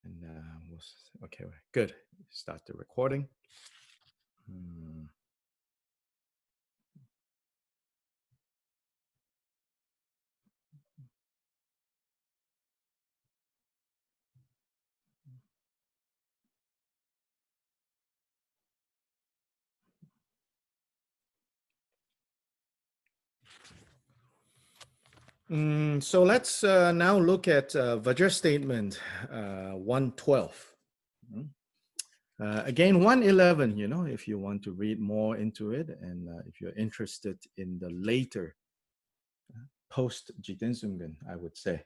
And okay, good. Start the recording. So let's now look at Vajra statement 112. Again, 111, if you want to read more into it, and if you're interested in the later post Jitensungan, I would say,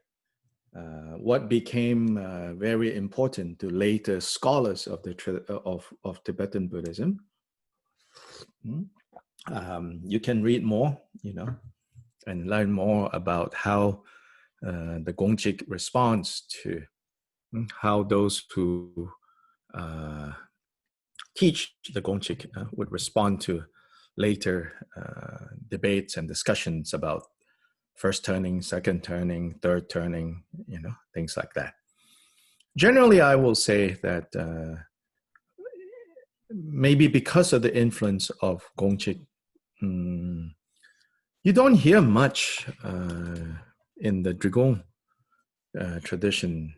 what became very important to later scholars of the of Tibetan Buddhism. You can read more, and learn more about how the Gongchik responds to how those who teach the Gongchik would respond to later debates and discussions about first turning, second turning, third turning, things like that. Generally, I will say that maybe because of the influence of Gongchik, you don't hear much in the Drigong tradition,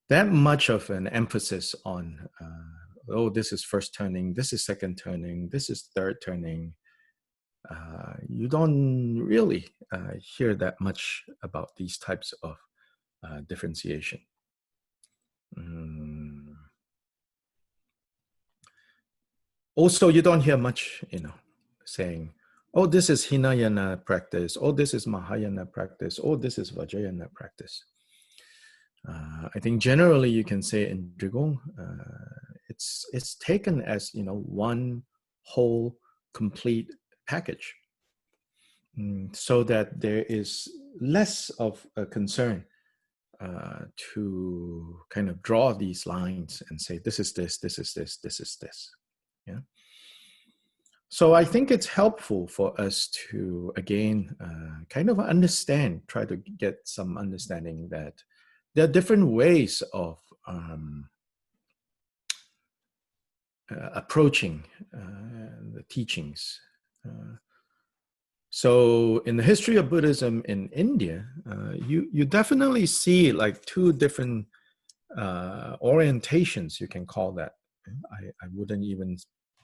that much of an emphasis on, this is first turning, this is second turning, this is third turning. You don't really hear that much about these types of differentiation. Also, you don't hear much, saying, oh, this is Hinayana practice, oh, this is Mahayana practice, oh, this is Vajrayana practice. I think generally you can say in Drigong, it's taken as, one whole complete package, so that there is less of a concern to kind of draw these lines and say, this is this, this is this, this is this. Yeah. So I think it's helpful for us to, again, kind of try to get some understanding that there are different ways of approaching the teachings. So in the history of Buddhism in India, you definitely see like two different orientations, you can call that. I wouldn't even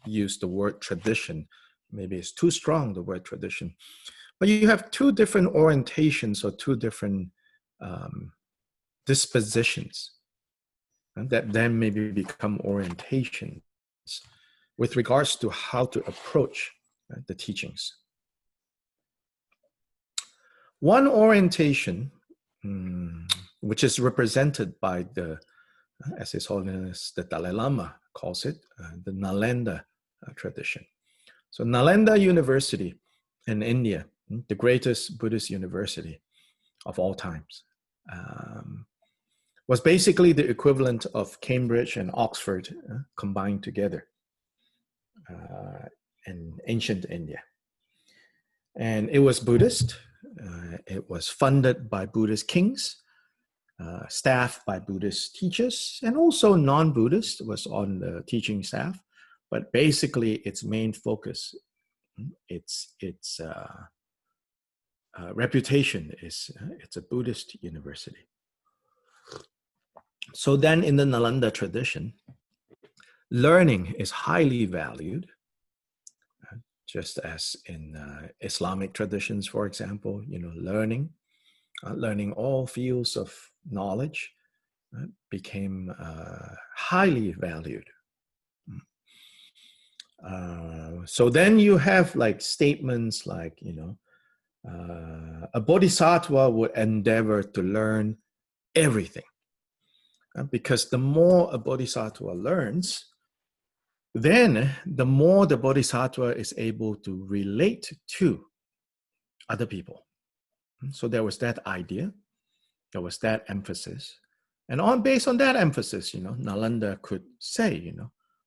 use the word tradition. Maybe it's too strong, the word tradition. But you have two different orientations or two different dispositions, and that then maybe become orientations with regards to how to approach the teachings. One orientation, which is represented by the, as His Holiness the Dalai Lama calls it, the Nalanda tradition. So Nalanda University in India, the greatest Buddhist university of all times, was basically the equivalent of Cambridge and Oxford combined together in ancient India. And it was Buddhist. It was funded by Buddhist kings, staffed by Buddhist teachers, and also non-Buddhist was on the teaching staff. But basically, its main focus, its reputation is it's a Buddhist university. So then in the Nalanda tradition, learning is highly valued, just as in Islamic traditions, for example, learning all fields of knowledge became highly valued. So then you have like statements like, a bodhisattva would endeavor to learn everything. Because the more a bodhisattva learns, then the more the bodhisattva is able to relate to other people. So there was that idea, there was that emphasis. And based on that emphasis, Nalanda could say,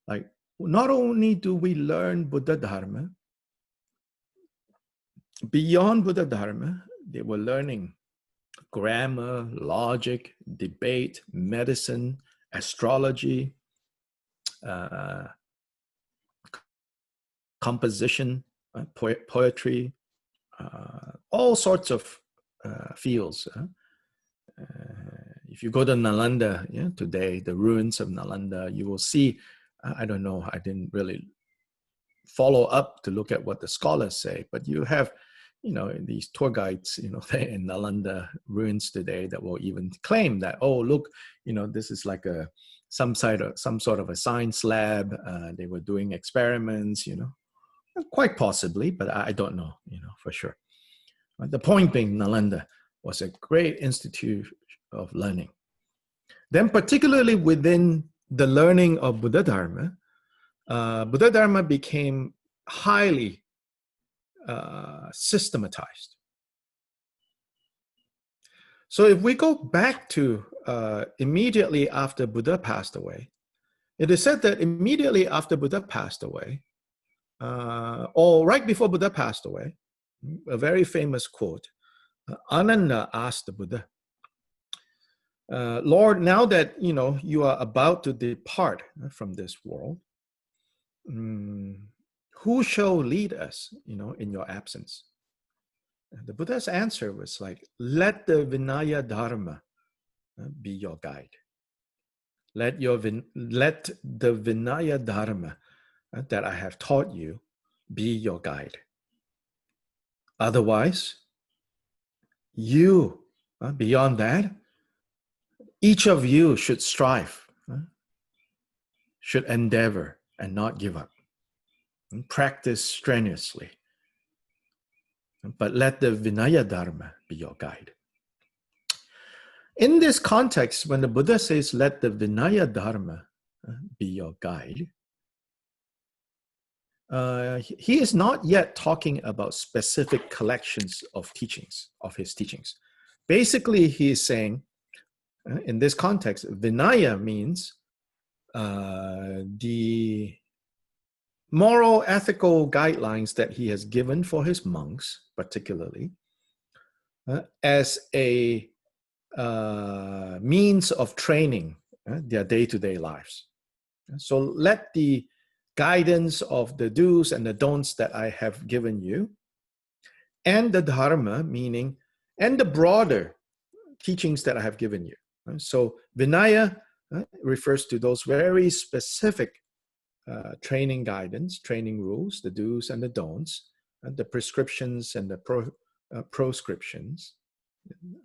like, not only do we learn Buddha Dharma, beyond Buddha Dharma, they were learning grammar, logic, debate, medicine, astrology, uh, composition, poetry, all sorts of fields. If you go to Nalanda today, the ruins of Nalanda, you will see, I don't know, I didn't really follow up to look at what the scholars say, but you have, these tour guides, in Nalanda ruins today that will even claim that, oh, look, this is like some sort of a science lab. They were doing experiments, quite possibly, but I don't know, for sure. The point being, Nalanda was a great institute of learning. Then, particularly within the learning of Buddha Dharma became highly systematized. So if we go back to immediately after Buddha passed away, it is said that immediately after Buddha passed away, or right before Buddha passed away, a very famous quote, Ananda asked the Buddha, Lord, now that you are about to depart from this world, who shall lead us, in your absence? The Buddha's answer was like, let the Vinaya Dharma be your guide. Let the Vinaya Dharma that I have taught you be your guide. Otherwise, beyond that, each of you should strive, should endeavor and not give up, and practice strenuously. But let the Vinaya Dharma be your guide. In this context, when the Buddha says, let the Vinaya Dharma be your guide, he is not yet talking about specific collections of teachings, of his teachings. Basically, he is saying, in this context, Vinaya means the moral, ethical guidelines that he has given for his monks, particularly, as a means of training their day-to-day lives. So let the guidance of the do's and the don'ts that I have given you, and the dharma, meaning, and the broader teachings that I have given you. So Vinaya refers to those very specific training guidance, training rules, the do's and the don'ts, the prescriptions and the proscriptions,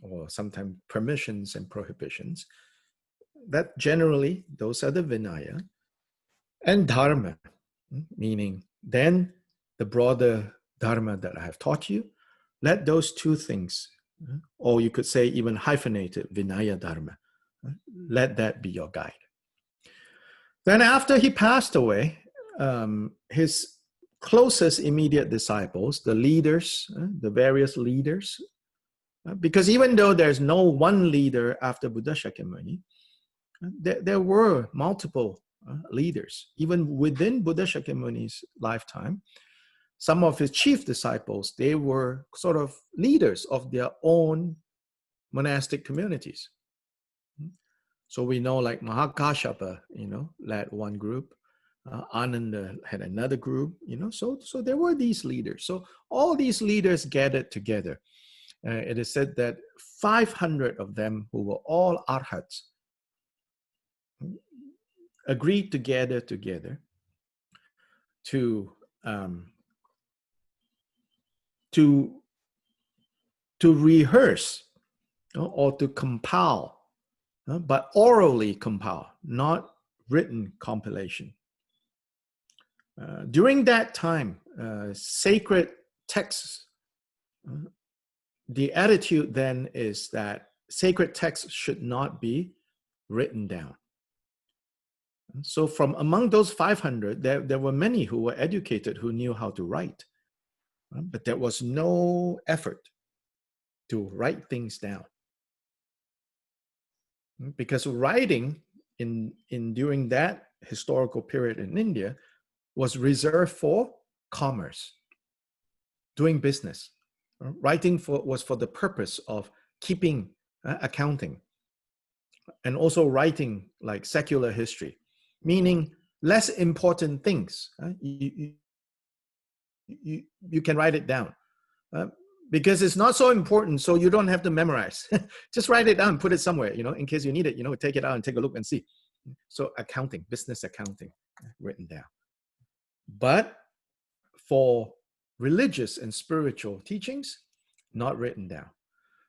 or sometimes permissions and prohibitions. That generally, those are the Vinaya. And dharma, meaning then the broader dharma that I have taught you, let those two things, or you could say even hyphenated, Vinaya Dharma, let that be your guide. Then after he passed away, his closest immediate disciples, the leaders, the various leaders, because even though there's no one leader after Buddha Shakyamuni, there were multiple leaders. Even within Buddha Shakyamuni's lifetime, some of his chief disciples, they were sort of leaders of their own monastic communities. So we know like Mahakashapa, led one group. Ananda had another group, so there were these leaders. So all these leaders gathered together. It is said that 500 of them, who were all arhats, agreed to gather together to rehearse or to compile, but orally compile, not written compilation. During that time, sacred texts, the attitude then is that sacred texts should not be written down. So from among those 500, there were many who were educated, who knew how to write, but there was no effort to write things down. Because writing during that historical period in India was reserved for commerce, doing business. Writing was for the purpose of keeping accounting, and also writing like secular history, meaning less important things. You can write it down because it's not so important, so you don't have to memorize. Just write it down, put it somewhere, in case you need it, take it out and take a look and see. So accounting, business accounting, written down. But for religious and spiritual teachings, not written down.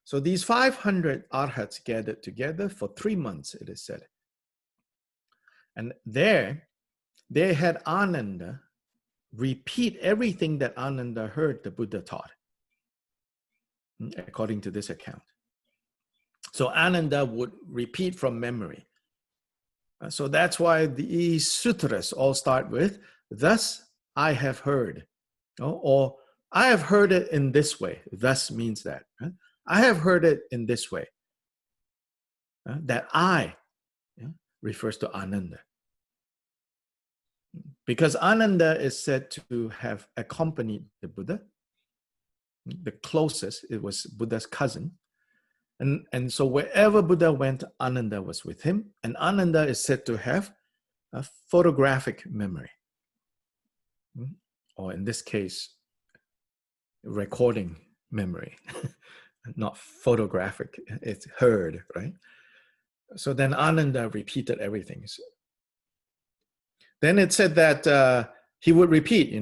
So these 500 arhats gathered together for 3 months, it is said. And there, they had Ananda repeat everything that Ananda heard the Buddha taught, according to this account. So Ananda would repeat from memory. So that's why these sutras all start with, thus I have heard, or I have heard it in this way. Thus means that. I have heard it in this way. That I refers to Ananda. Because Ananda is said to have accompanied the Buddha, the closest, it was Buddha's cousin. And so wherever Buddha went, Ananda was with him. And Ananda is said to have a photographic memory. Or in this case, recording memory. Not photographic, it's heard, right? So then Ananda repeated everything. Then it said that he would repeat,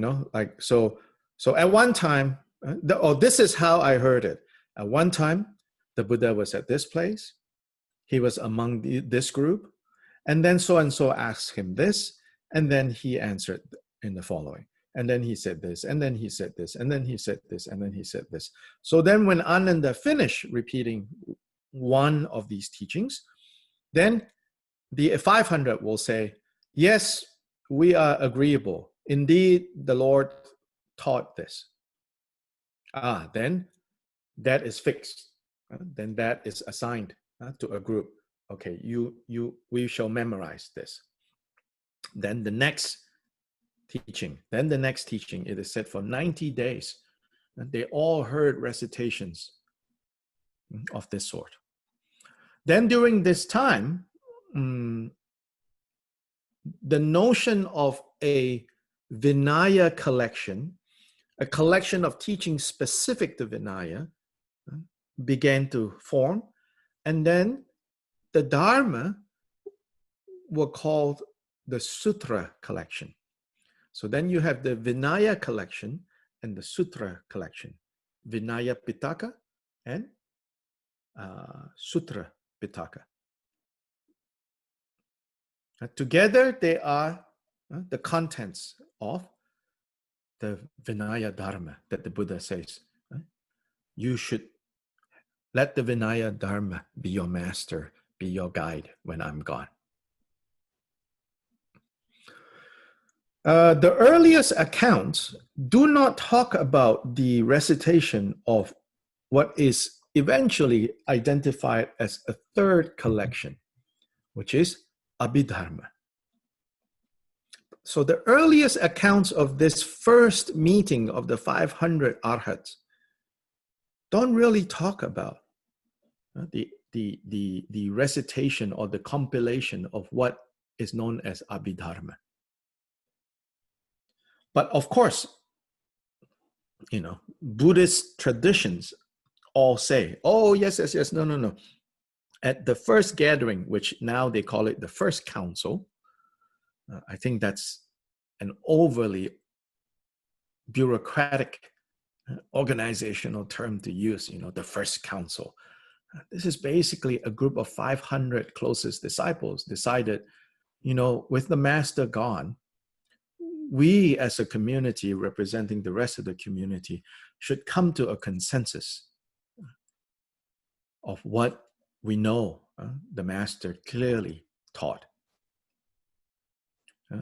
so at one time, this is how I heard it. At one time, the Buddha was at this place. He was among this group. And then so-and-so asked him this. And then he answered in the following. And then he said this. And then he said this. And then he said this. And then he said this. So then when Ananda finished repeating one of these teachings, then the 500 will say, yes, we are agreeable. Indeed, the Lord taught this. Then that is fixed. Then that is assigned to a group. Okay, we shall memorize this. Then the next teaching, it is said for 90 days. They all heard recitations of this sort. Then during this time, the notion of a Vinaya collection, a collection of teachings specific to Vinaya, began to form. And then the Dharma were called the Sutra collection. So then you have the Vinaya collection and the Sutra collection. Vinaya Pitaka and Sutra Pitaka. Together they are the contents of the Vinaya Dharma that the Buddha says. You should let the Vinaya Dharma be your master, be your guide when I'm gone. The earliest accounts do not talk about the recitation of what is eventually identified as a third collection, which is Abhidharma. So the earliest accounts of this first meeting of the 500 arhats don't really talk about the recitation or the compilation of what is known as Abhidharma. But of course, Buddhist traditions all say, oh, yes, no. At the first gathering, which now they call it the first council, I think that's an overly bureaucratic organizational term to use, the first council. This is basically a group of 500 closest disciples decided, with the master gone, we as a community representing the rest of the community should come to a consensus of what we know the master clearly taught.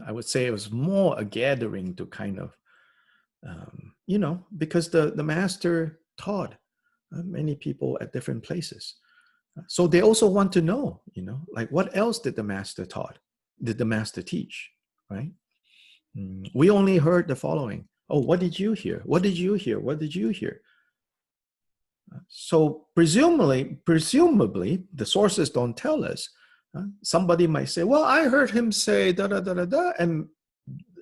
I would say it was more a gathering to kind of, because the master taught many people at different places. So they also want to know, like what else did the master taught? Did the master teach, right? We only heard the following. Oh, what did you hear? What did you hear? What did you hear? So presumably, the sources don't tell us. Somebody might say, "Well, I heard him say da da da da da," and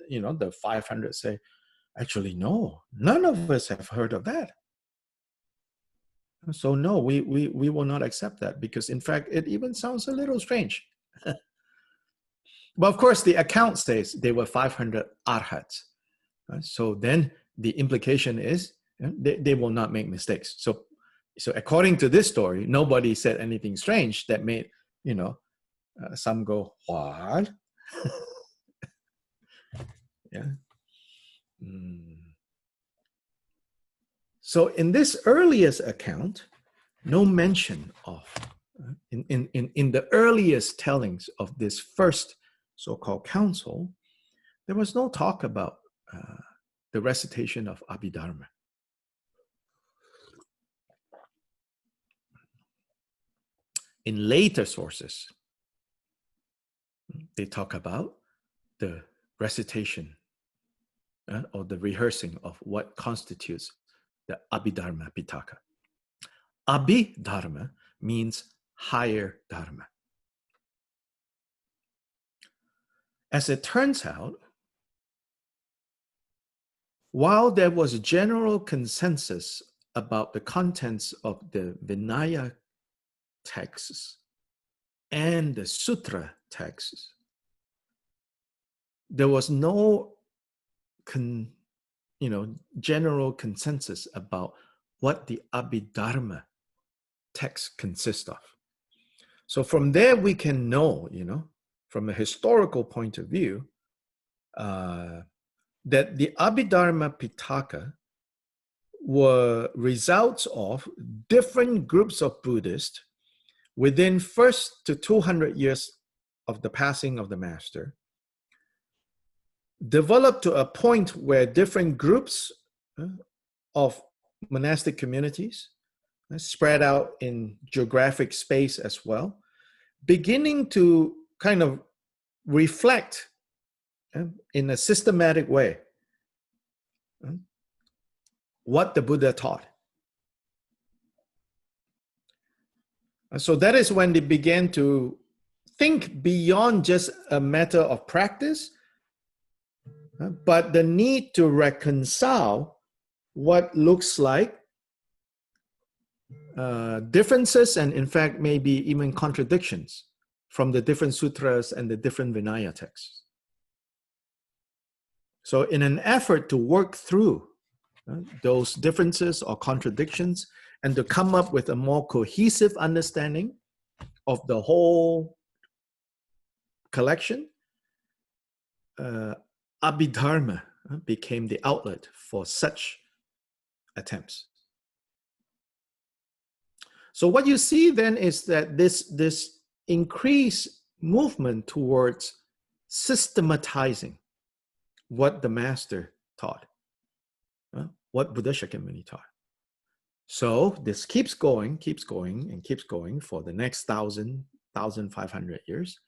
the 500 say, "Actually, no, none of us have heard of that." So no, we will not accept that because, in fact, it even sounds a little strange. But of course, the account says they were 500 arhats. So then the implication is they will not make mistakes. So according to this story, nobody said anything strange that made some go what? Yeah. So in this earliest account, no mention of in the earliest tellings of this first so-called council, there was no talk about the recitation of Abhidharma. In later sources, they talk about the recitation or the rehearsing of what constitutes the Abhidharma Pitaka. Abhidharma means higher dharma. As it turns out, while there was a general consensus about the contents of the Vinaya texts and the Sutra texts, there was no general consensus about what the Abhidharma text consists of. So from there we can know, from a historical point of view, that the Abhidharma Pitaka were results of different groups of Buddhists within first to 200 years of the passing of the master, developed to a point where different groups of monastic communities spread out in geographic space as well, beginning to kind of reflect in a systematic way what the Buddha taught. So that is when they began to think beyond just a matter of practice, but the need to reconcile what looks like differences and, in fact, maybe even contradictions from the different sutras and the different Vinaya texts. So in an effort to work through those differences or contradictions and to come up with a more cohesive understanding of the whole collection, Abhidharma became the outlet for such attempts. So what you see then is that this increased movement towards systematizing what the master taught, what Buddha Shakyamuni taught. So this keeps going for the next 1,500 years.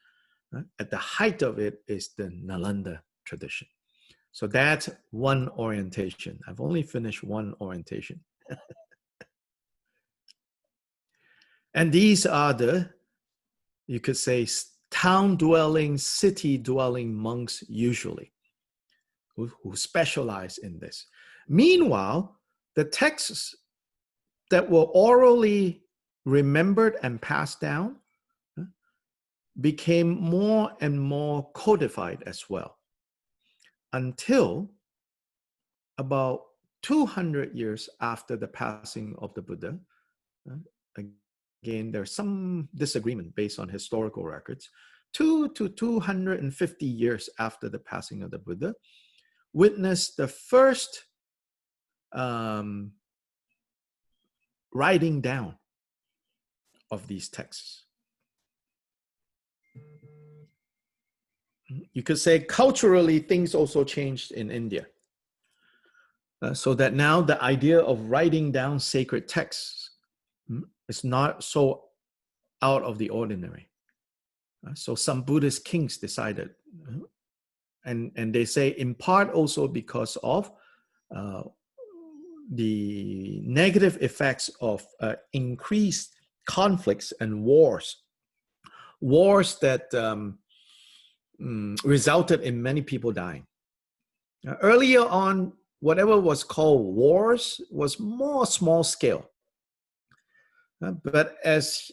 At the height of it is the Nalanda tradition. So that's one orientation. I've only finished one orientation. And these are the, you could say, town-dwelling, city-dwelling monks usually, who specialize in this. Meanwhile, the texts that were orally remembered and passed down became more and more codified as well, until about 200 years after the passing of the Buddha. Again, there's some disagreement based on historical records. 200 to 250 years after the passing of the Buddha, witnessed the first writing down of these texts. You could say culturally, things also changed in India. So that now the idea of writing down sacred texts is not so out of the ordinary. So some Buddhist kings decided, and they say in part also because of the negative effects of increased conflicts and wars that resulted in many people dying. Earlier on, whatever was called wars was more small scale. But as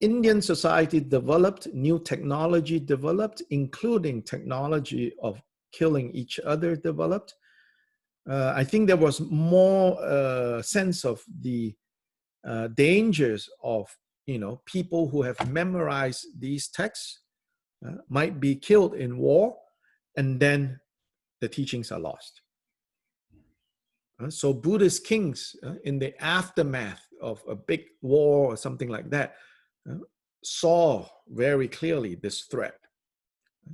Indian society developed, new technology developed, including technology of killing each other developed, I think there was more sense of the dangers of, people who have memorized these texts might be killed in war, and then the teachings are lost. So Buddhist kings, in the aftermath of a big war or something like that, saw very clearly this threat.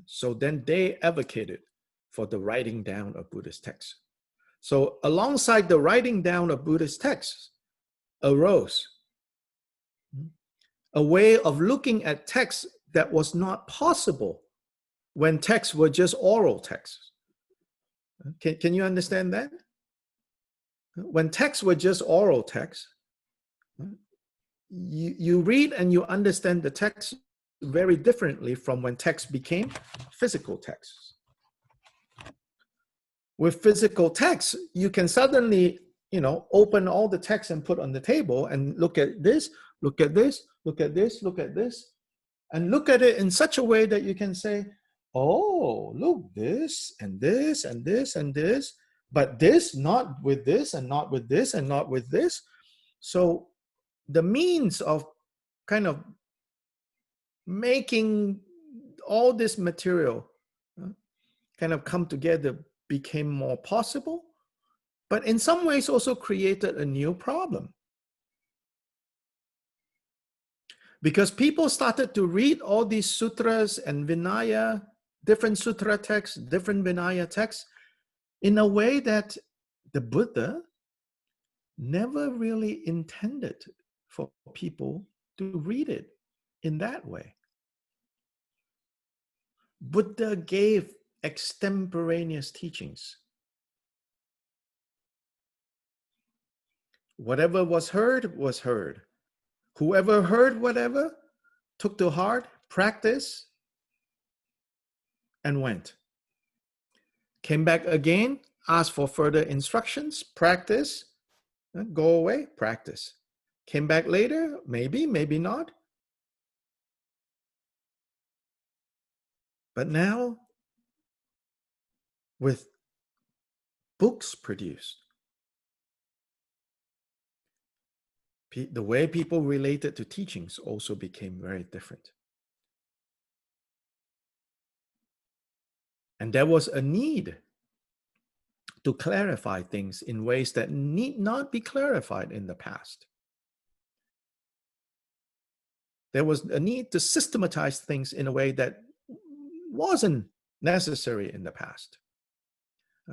So then they advocated for the writing down of Buddhist texts. So alongside the writing down of Buddhist texts arose a way of looking at texts that was not possible when texts were just oral texts. Can you understand that? When texts were just oral texts, you read and you understand the text very differently from when text became physical texts. With physical text, you can suddenly, open all the text and put on the table and look at this, look at this, look at this, look at this, and look at it in such a way that you can say, oh, look, this and this and this and this, but this not with this and not with this and not with this. So the means of kind of making all this material kind of come together became more possible, but in some ways also created a new problem. Because people started to read all these sutras and Vinaya, different sutra texts, different Vinaya texts, in a way that the Buddha never really intended for people to read it in that way. Buddha gave extemporaneous teachings. Whatever was heard was heard. Whoever heard whatever, took to heart, practiced, and went. Came back again, asked for further instructions, practice, go away, practice. Came back later, maybe, maybe not. But now, with books produced, the way people related to teachings also became very different. And there was a need to clarify things in ways that need not be clarified in the past. There was a need to systematize things in a way that wasn't necessary in the past.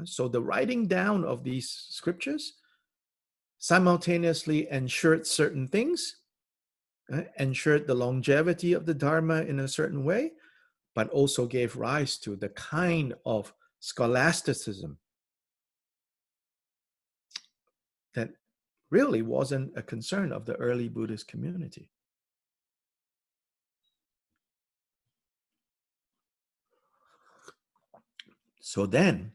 So the writing down of these scriptures simultaneously ensured certain things, ensured the longevity of the Dharma in a certain way, but also gave rise to the kind of scholasticism that really wasn't a concern of the early Buddhist community. So then,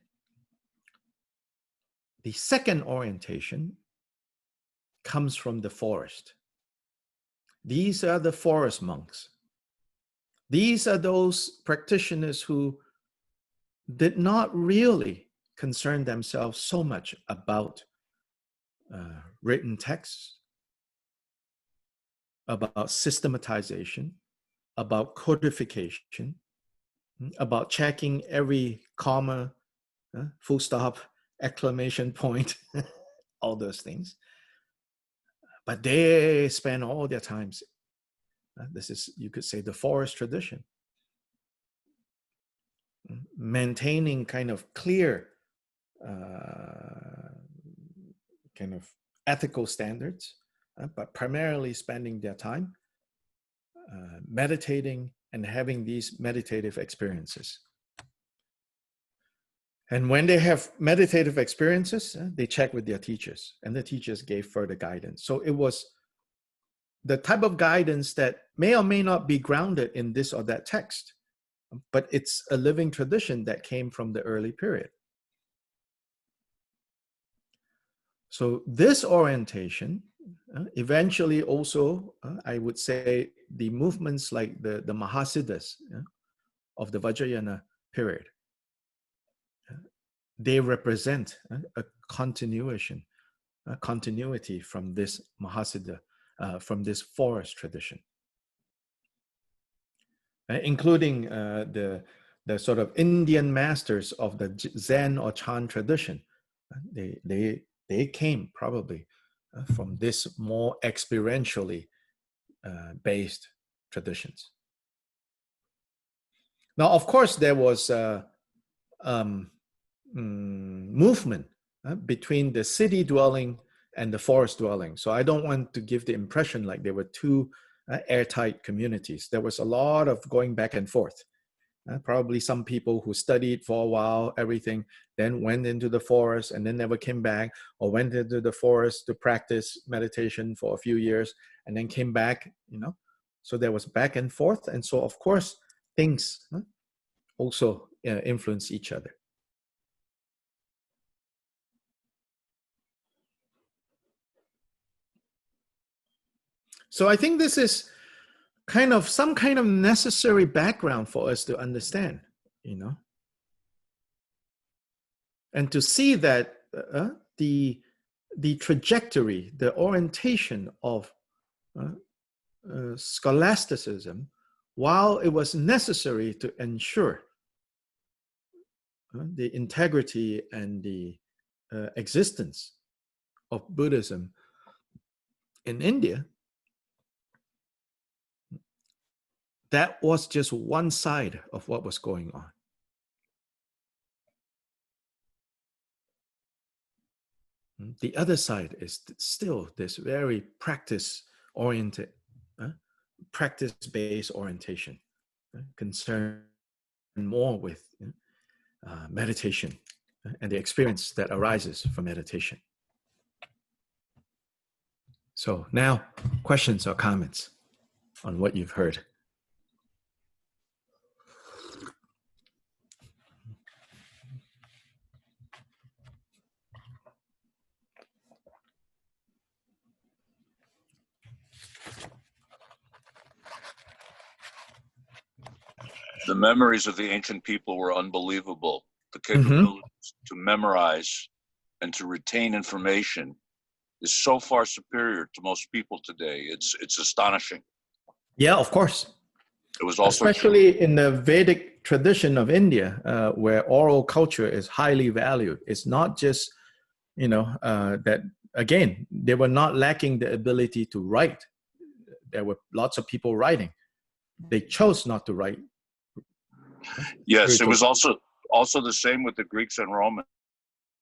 the second orientation comes from the forest. These are the forest monks. These are those practitioners who did not really concern themselves so much about written texts, about systematization, about codification, about checking every comma, full stop, exclamation point, all those things. But they spend all their times. This is, you could say, the forest tradition. Maintaining kind of clear kind of ethical standards, but primarily spending their time meditating and having these meditative experiences. And when they have meditative experiences, they check with their teachers, and the teachers gave further guidance. So it was the type of guidance that may or may not be grounded in this or that text, but it's a living tradition that came from the early period. So this orientation, eventually also, I would say, the movements like the Mahasiddhas of the Vajrayana period, they represent a continuity from this Mahasiddha, from this forest tradition, including the sort of Indian masters of the Zen or Chan tradition. They came probably from this more experientially based traditions. Now, of course, there was movement between the city dwelling and the forest dwelling. So I don't want to give the impression like there were two airtight communities. There was a lot of going back and forth. Probably some people who studied for a while, everything, then went into the forest and then never came back, or went into the forest to practice meditation for a few years and then came back, So there was back and forth. And so, of course, things also influence each other. So I think this is some kind of necessary background for us to understand, and to see that the trajectory, the orientation of scholasticism, while it was necessary to ensure the integrity and the existence of Buddhism in India, that was just one side of what was going on. The other side is still this very practice-oriented, practice-based orientation, concerned more with meditation and the experience that arises from meditation. So now, questions or comments on what you've heard? The memories of the ancient people were unbelievable. The capability to memorize and to retain information is so far superior to most people today. It's astonishing. Yeah, of course. It was also especially in the Vedic tradition of India, where oral culture is highly valued. It's not just, that, again, they were not lacking the ability to write. There were lots of people writing. They chose not to write. Yes, it was also the same with the Greeks and Romans.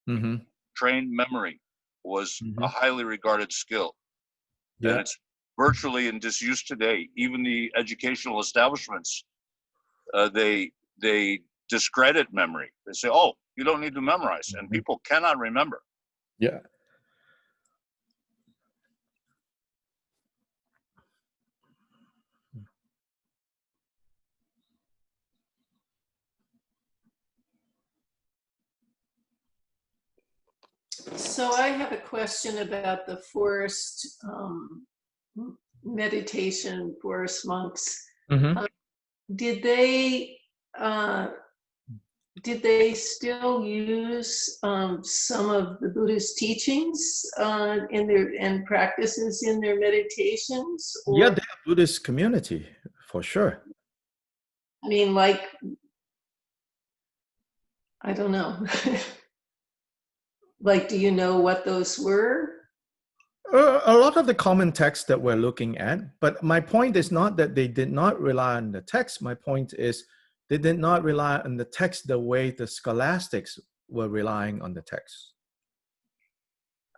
Mm-hmm. Trained memory was a highly regarded skill. Yeah. And it's virtually in disuse today. Even the educational establishments, they discredit memory. They say, oh, you don't need to memorize. And people cannot remember. Yeah. So I have a question about the forest meditation, forest monks. Mm-hmm. Did they still use some of the Buddhist teachings and practices in their meditations? Or, Yeah, they're a Buddhist community for sure. I mean, I don't know. Do you know what those were? A lot of the common texts that we're looking at, but my point is not that they did not rely on the text. My point is they did not rely on the text the way the scholastics were relying on the text.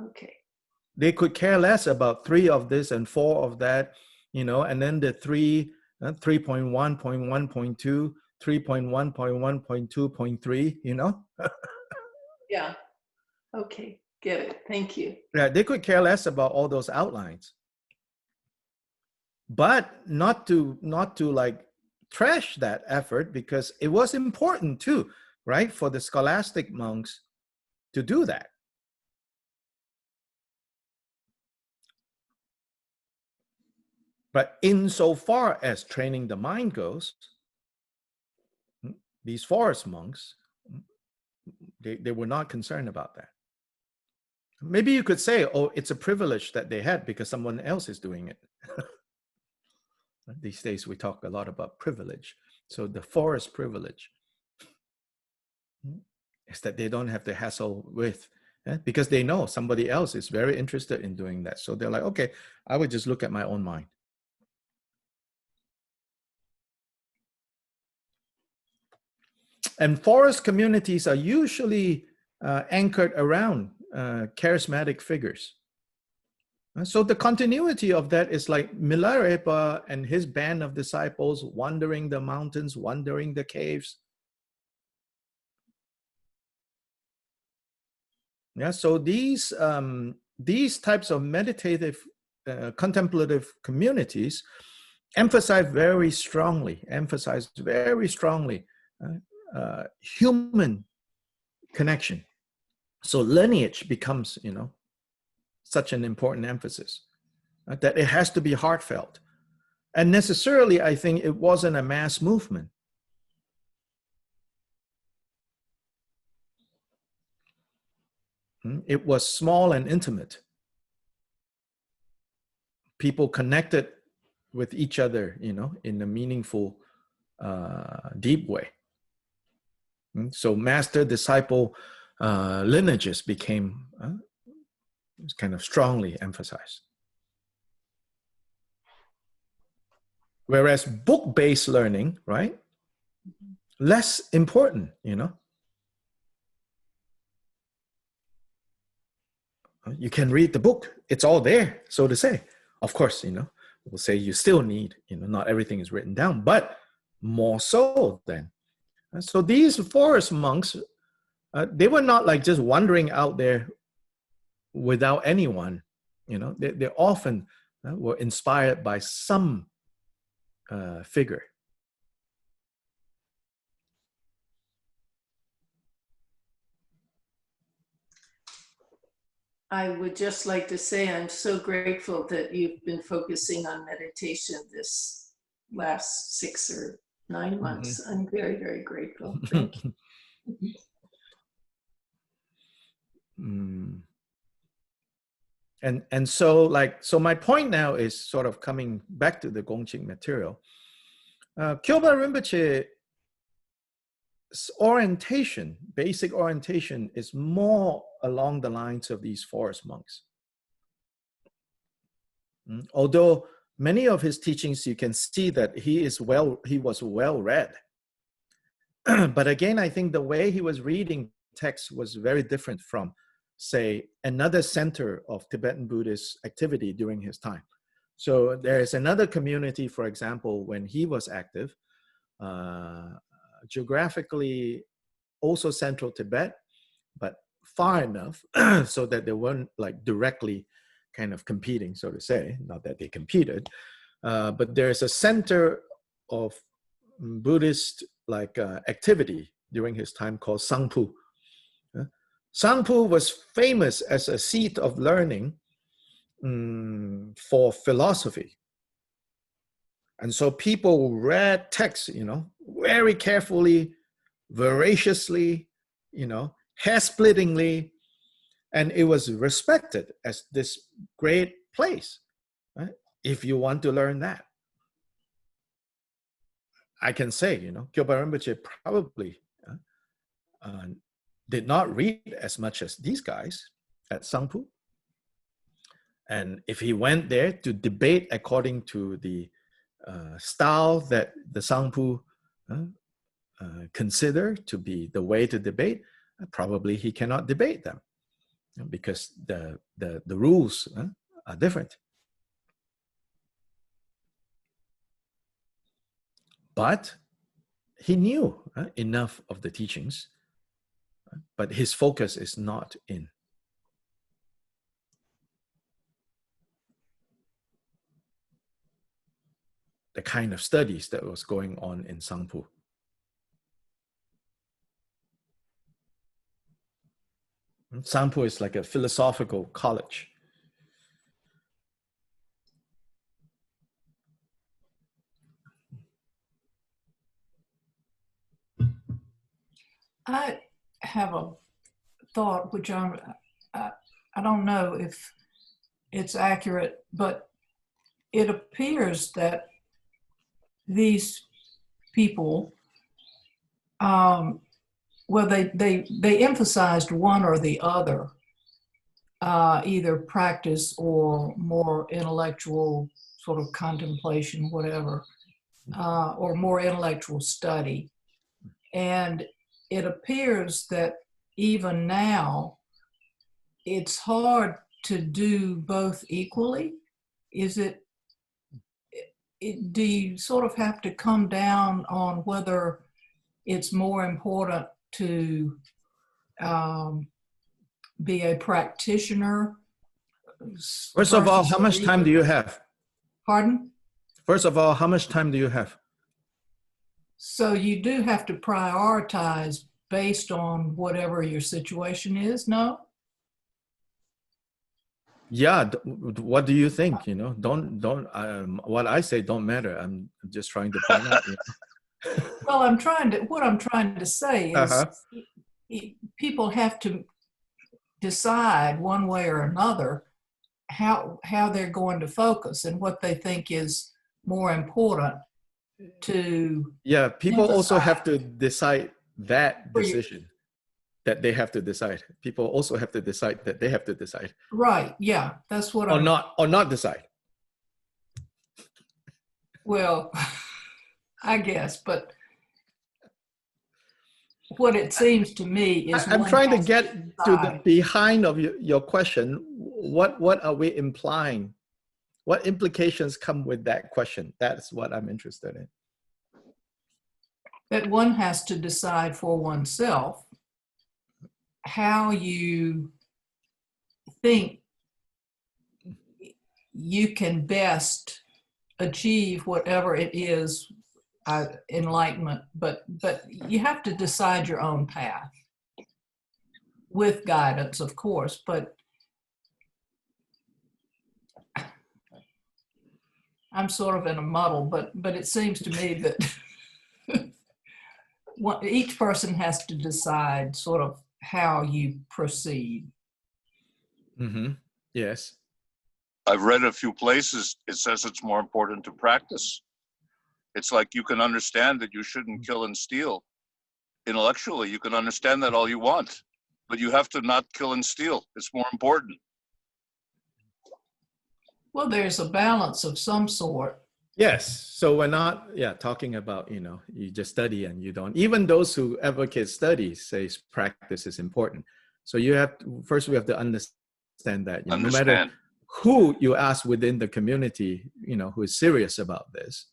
Okay. They could care less about 3 of this and 4 of that, and then the 3.1.1.2, 3.1.1.2.3, Yeah. Okay. Get it. Thank you. Yeah, they could care less about all those outlines, but not to like trash that effort, because it was important too, right, for the scholastic monks to do that. But insofar as training the mind goes, these forest monks, they were not concerned about that. Maybe you could say, oh, it's a privilege that they had because someone else is doing it. These days we talk a lot about privilege. So the forest privilege is that they don't have to hassle with, because they know somebody else is very interested in doing that. So they're like, okay, I would just look at my own mind. And forest communities are usually anchored around charismatic figures. So the continuity of that is like Milarepa and his band of disciples wandering the mountains, wandering the caves. Yeah, so these types of meditative, contemplative communities emphasize very strongly human connection. So lineage becomes, such an important emphasis, that it has to be heartfelt. And necessarily, I think it wasn't a mass movement. It was small and intimate. People connected with each other, in a meaningful, deep way. So master-disciple lineages became kind of strongly emphasized. Whereas book-based learning, right, less important, You can read the book. It's all there, so to say. Of course, we'll say you still need, not everything is written down, but more so then. So these forest monks, they were not like just wandering out there without anyone. They often were inspired by some figure. I would just like to say I'm so grateful that you've been focusing on meditation this last 6 or 9 months. I'm very, very grateful. Thank you. And so my point now is sort of coming back to the Gongchik material. Kyoba Rinpoche's orientation, basic orientation, is more along the lines of these forest monks. Although many of his teachings, you can see that he was well read. But again, I think the way he was reading text was very different from, say, another center of Tibetan Buddhist activity during his time. So there's another community, for example, when he was active, geographically also central Tibet, but far enough so that they weren't like directly kind of competing, so to say. Not that they competed, but there's a center of Buddhist activity during his time called Sangpu. Sangpu was famous as a seat of learning for philosophy. And so people read texts, very carefully, voraciously, hair-splittingly, and it was respected as this great place, right? If you want to learn that. I can say, Kyoba Rinpoche probably did not read as much as these guys at Sangpu. And if he went there to debate according to the style that the Sangpu consider to be the way to debate, probably he cannot debate them because the rules are different. But he knew enough of the teachings but his focus is not in the kind of studies that was going on in Sangpu. Sangpu is like a philosophical college. I have a thought, which I don't know if it's accurate, but it appears that these people, well, they emphasized one or the other, either practice or more intellectual sort of contemplation, whatever, or more intellectual study. And it appears that even now, it's hard to do both equally. Is it, do you sort of have to come down on whether it's more important to be a practitioner? First of all, how much time do you have? Pardon? First of all, how much time do you have? So you do have to prioritize based on whatever your situation is, no? Yeah, what do you think? You know, don't what I say don't matter. I'm just trying to point out. You know? Well, what I'm trying to say is people have to decide one way or another how they're going to focus and what they think is more important to. Yeah, people emphasize. also have to decide that decision that they have to decide. People also have to decide that they have to decide. Right. Yeah, that's what I'm. Or not decide. Well, I guess, but what it seems to me is I'm trying to get to the behind of your question. What are we implying? What implications come with that question? That's what I'm interested in. That one has to decide for oneself how you think you can best achieve whatever it is, enlightenment, but you have to decide your own path with guidance, of course, but I'm sort of in a muddle, but it seems to me that each person has to decide sort of how you proceed. Mm-hmm. Yes. I've read a few places, it says it's more important to practice. It's like you can understand that you shouldn't kill and steal. Intellectually, you can understand that all you want, but you have to not kill and steal. It's more important. Well, there's a balance of some sort. Yes. So we're not, talking about, you just study and you don't. Even those who advocate studies say practice is important. So we have to understand that, no matter who you ask within the community, who is serious about this.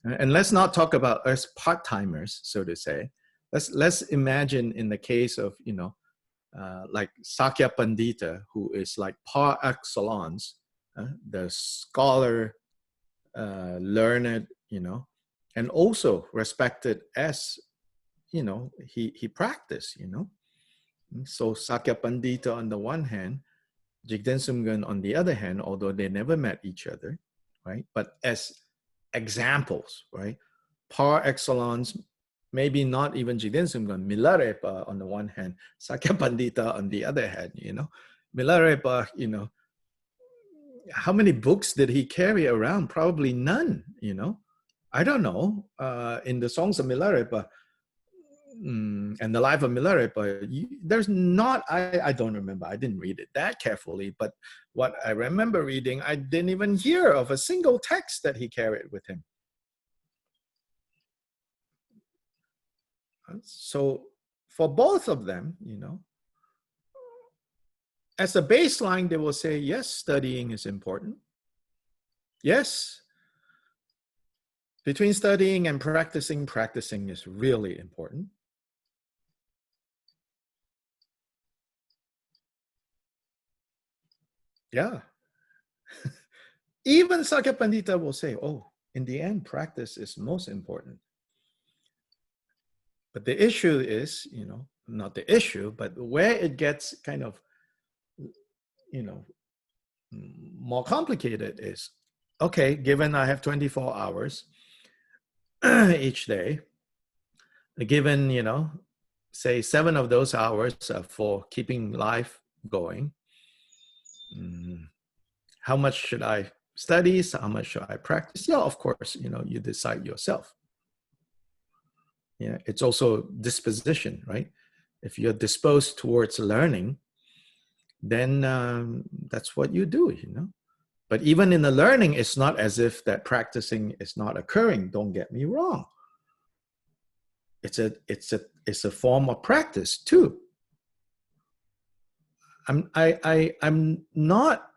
And let's not talk about us part-timers, so to say. Let's imagine in the case of, like Sakya Pandita, who is like par excellence, the scholar, learned, and also respected as, he practiced, So Sakya Pandita on the one hand, Jigten Sumgön on the other hand, although they never met each other, right? But as examples, right? Par excellence, maybe not even Jigten Sumgön, Milarepa on the one hand, Sakya Pandita on the other hand, Milarepa, how many books did he carry around? Probably none, I don't know. In the songs of Milarepa and the life of Milarepa, there's not, I don't remember. I didn't read it that carefully, but what I remember reading, I didn't even hear of a single text that he carried with him. So for both of them, as a baseline, they will say, yes, studying is important. Yes, between studying and practicing is really important. Yeah. Even Sakya Pandita will say, oh, in the end, practice is most important. But the issue is, not the issue, but where it gets kind of, more complicated is, okay, given I have 24 hours each day, given, say 7 of those hours are for keeping life going, how much should I study? How much should I practice? Yeah, of course, you decide yourself. Yeah, it's also disposition, right? If you're disposed towards learning, then that's what you do, But even in the learning, it's not as if that practicing is not occurring. Don't get me wrong. It's a form of practice too. I'm not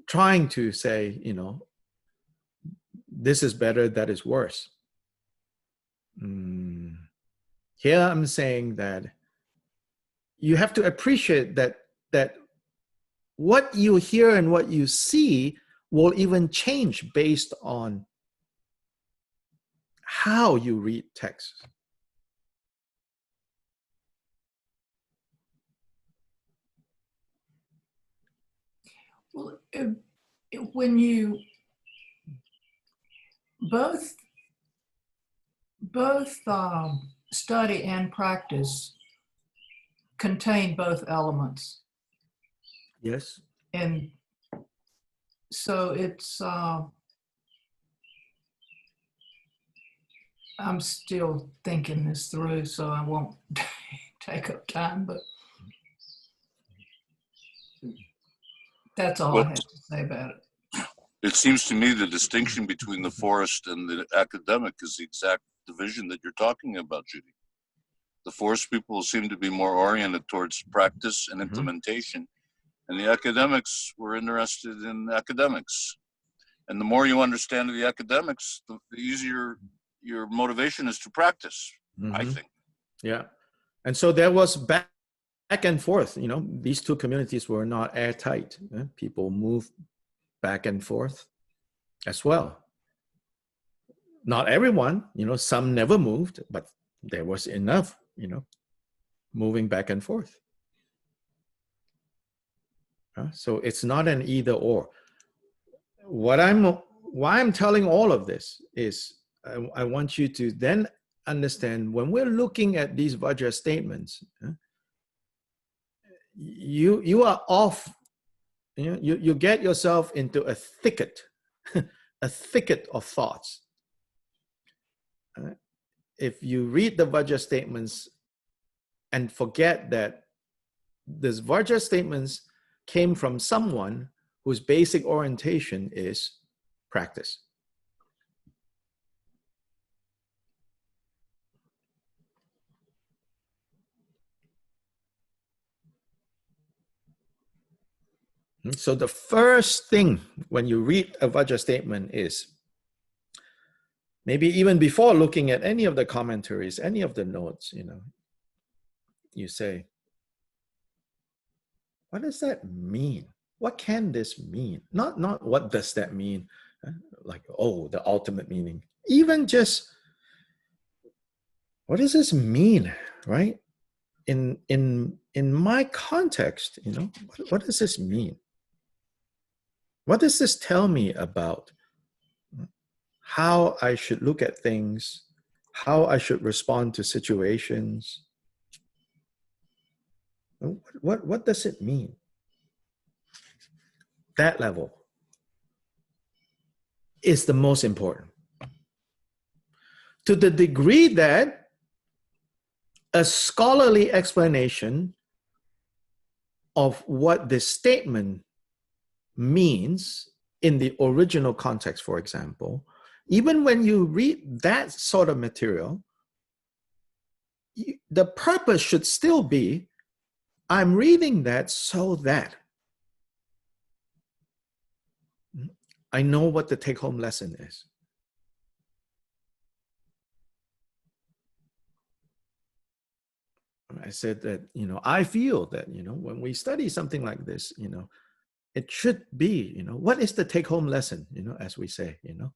trying to say, this is better, that is worse. Here I'm saying that you have to appreciate that what you hear and what you see will even change based on how you read text. Well, when you both study and practice contain both elements. Yes. And so it's, I'm still thinking this through, so I won't take up time, but that's all I have to say about it. It seems to me the distinction between the forest and the academic is the exact division that you're talking about, Judy. The forest people seem to be more oriented towards practice and implementation, and the academics were interested in academics. And the more you understand the academics, the easier your motivation is to practice, I think. Yeah. And so there was back and forth, these two communities were not airtight. People moved back and forth as well. Not everyone, some never moved, but there was enough, moving back and forth. So it's not an either or. Why I'm telling all of this is I want you to then understand when we're looking at these Vajra statements, you are off. You get yourself into a thicket, a thicket of thoughts. If you read the Vajra statements and forget that these Vajra statements came from someone whose basic orientation is practice. So the first thing when you read a Vajra statement is, maybe even before looking at any of the commentaries, any of the notes, you say, what does that mean? What can this mean? Not what does that mean? Like, oh, the ultimate meaning. Even just, what does this mean, right? In my context, what does this mean? What does this tell me about how I should look at things, how I should respond to situations? What does it mean? That level is the most important. To the degree that a scholarly explanation of what this statement means in the original context, for example, even when you read that sort of material, the purpose should still be, I'm reading that so that I know what the take-home lesson is. I said that, you know, I feel that, you know, when we study something like this, you know, it should be, you know, what is the take home lesson, you know, as we say, you know,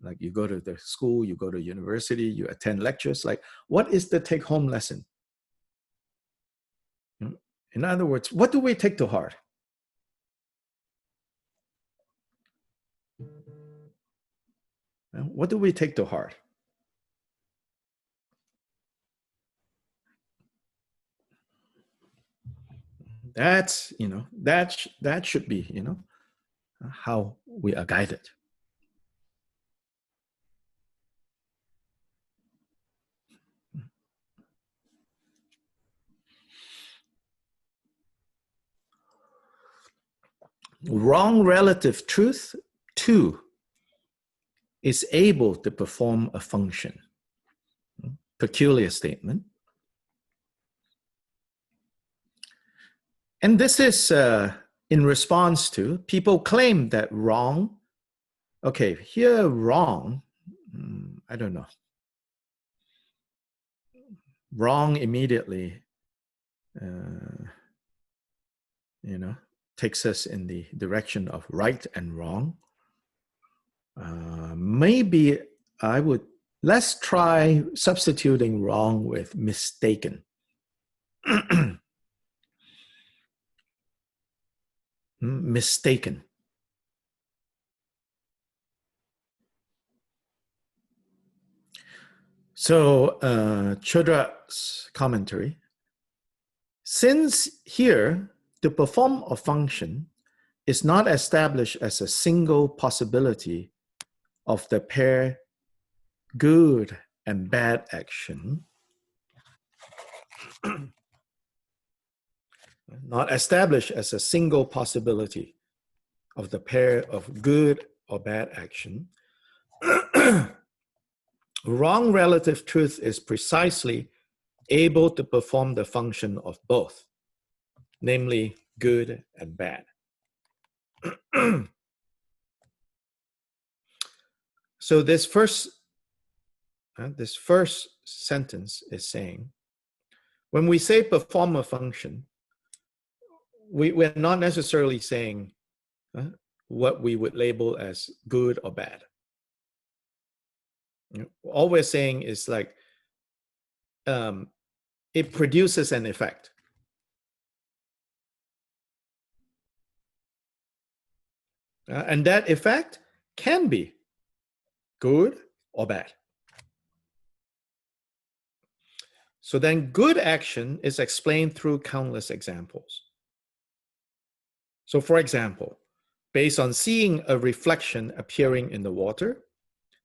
like you go to the school, you go to university, you attend lectures, like what is the take home lesson? In other words, what do we take to heart? What do we take to heart? That's, you know, that should be, you know, how we are guided. Wrong relative truth, too, is able to perform a function. Peculiar statement. And this is in response to people claim that wrong. Okay, here wrong, I don't know. Wrong immediately, you know, takes us in the direction of right and wrong. Maybe let's try substituting wrong with mistaken. Mistaken. So, Chodra's commentary. Since here, to perform a function is not established as a single possibility of the pair good and bad action, not established as a single possibility of the pair of good or bad action, wrong relative truth is precisely able to perform the function of both, namely good and bad. So this first sentence is saying, when we say perform a function, we're not necessarily saying what we would label as good or bad. All we're saying is like, it produces an effect. And that effect can be good or bad. So then good action is explained through countless examples. So for example, based on seeing a reflection appearing in the water,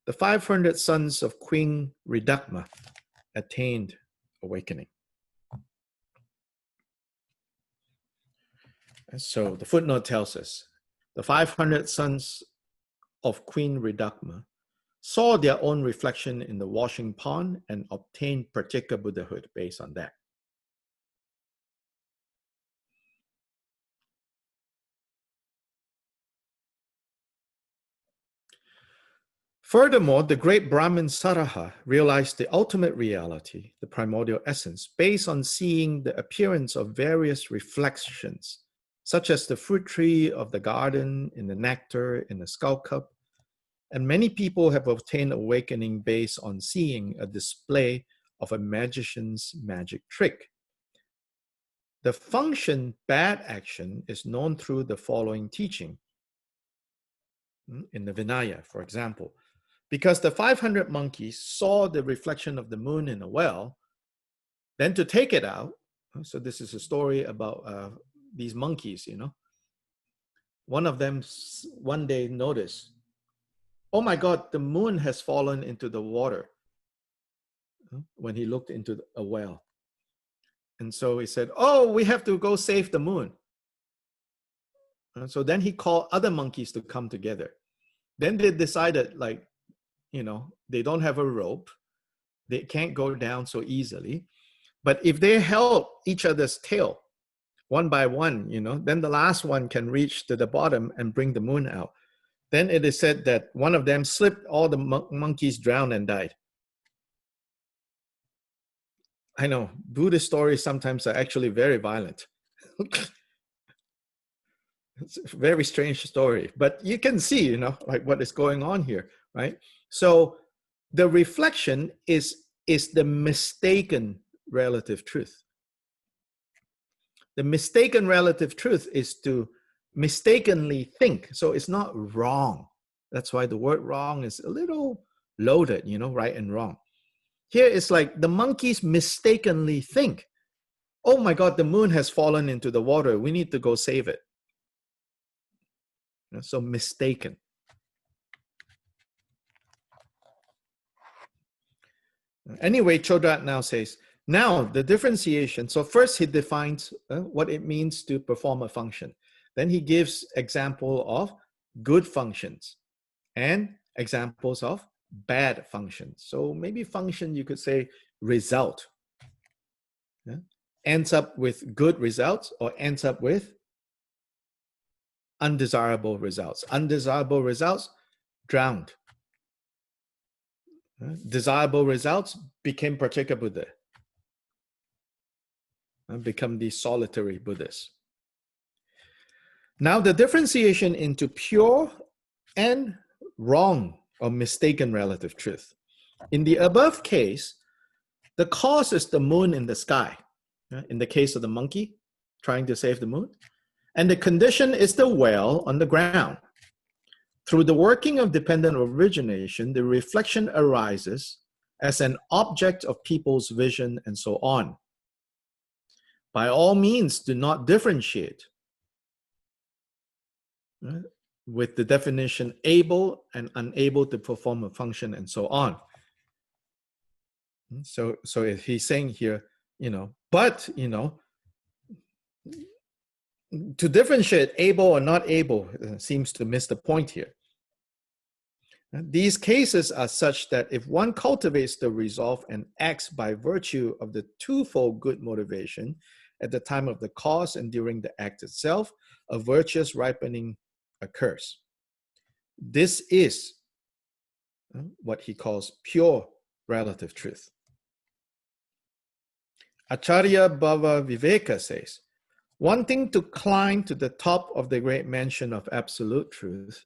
the 500 sons of Queen Ridakma attained awakening. And so the footnote tells us, the 500 sons of Queen Ridakma saw their own reflection in the washing pond and obtained particular Buddhahood based on that. Furthermore, the great Brahmin Saraha realized the ultimate reality, the primordial essence, based on seeing the appearance of various reflections, such as the fruit tree of the garden, in the nectar, in the skull cup. And many people have obtained awakening based on seeing a display of a magician's magic trick. The function bad action is known through the following teaching. In the Vinaya, for example, because the 500 monkeys saw the reflection of the moon in a well, then to take it out, so this is a story about these monkeys, you know. One of them one day noticed, oh my God, the moon has fallen into the water when he looked into a well. And so he said, oh, we have to go save the moon. And so then he called other monkeys to come together. Then they decided, like, you know, they don't have a rope. They can't go down so easily. But if they held each other's tail one by one, you know, then the last one can reach to the bottom and bring the moon out. Then it is said that one of them slipped, all the monkeys drowned and died. I know Buddhist stories sometimes are actually very violent. It's a very strange story, but you can see, you know, like what is going on here, right? So the reflection is the mistaken relative truth. The mistaken relative truth is to mistakenly think. So it's not wrong. That's why the word wrong is a little loaded, you know, right and wrong. Here it's like the monkeys mistakenly think, oh my God, the moon has fallen into the water. We need to go save it. So mistaken. Anyway, Chodrat now says, now the differentiation. So first he defines what it means to perform a function. Then he gives example of good functions and examples of bad functions. So maybe function, you could say result. Yeah? Ends up with good results or ends up with undesirable results. Undesirable results, drowned. Desirable results, became Pratyeka Buddha. Become the solitary Buddhas. Now the differentiation into pure and wrong or mistaken relative truth. In the above case, the cause is the moon in the sky. In the case of the monkey trying to save the moon. And the condition is the whale on the ground. Through the working of dependent origination, the reflection arises as an object of people's vision and so on. By all means, do not differentiate with the definition able and unable to perform a function and so on. So if he's saying here, you know, but, you know, to differentiate able or not able seems to miss the point here. These cases are such that if one cultivates the resolve and acts by virtue of the twofold good motivation at the time of the cause and during the act itself, a virtuous ripening occurs. This is what he calls pure relative truth. Acharya Bhava Viveka says, wanting to climb to the top of the great mansion of absolute truth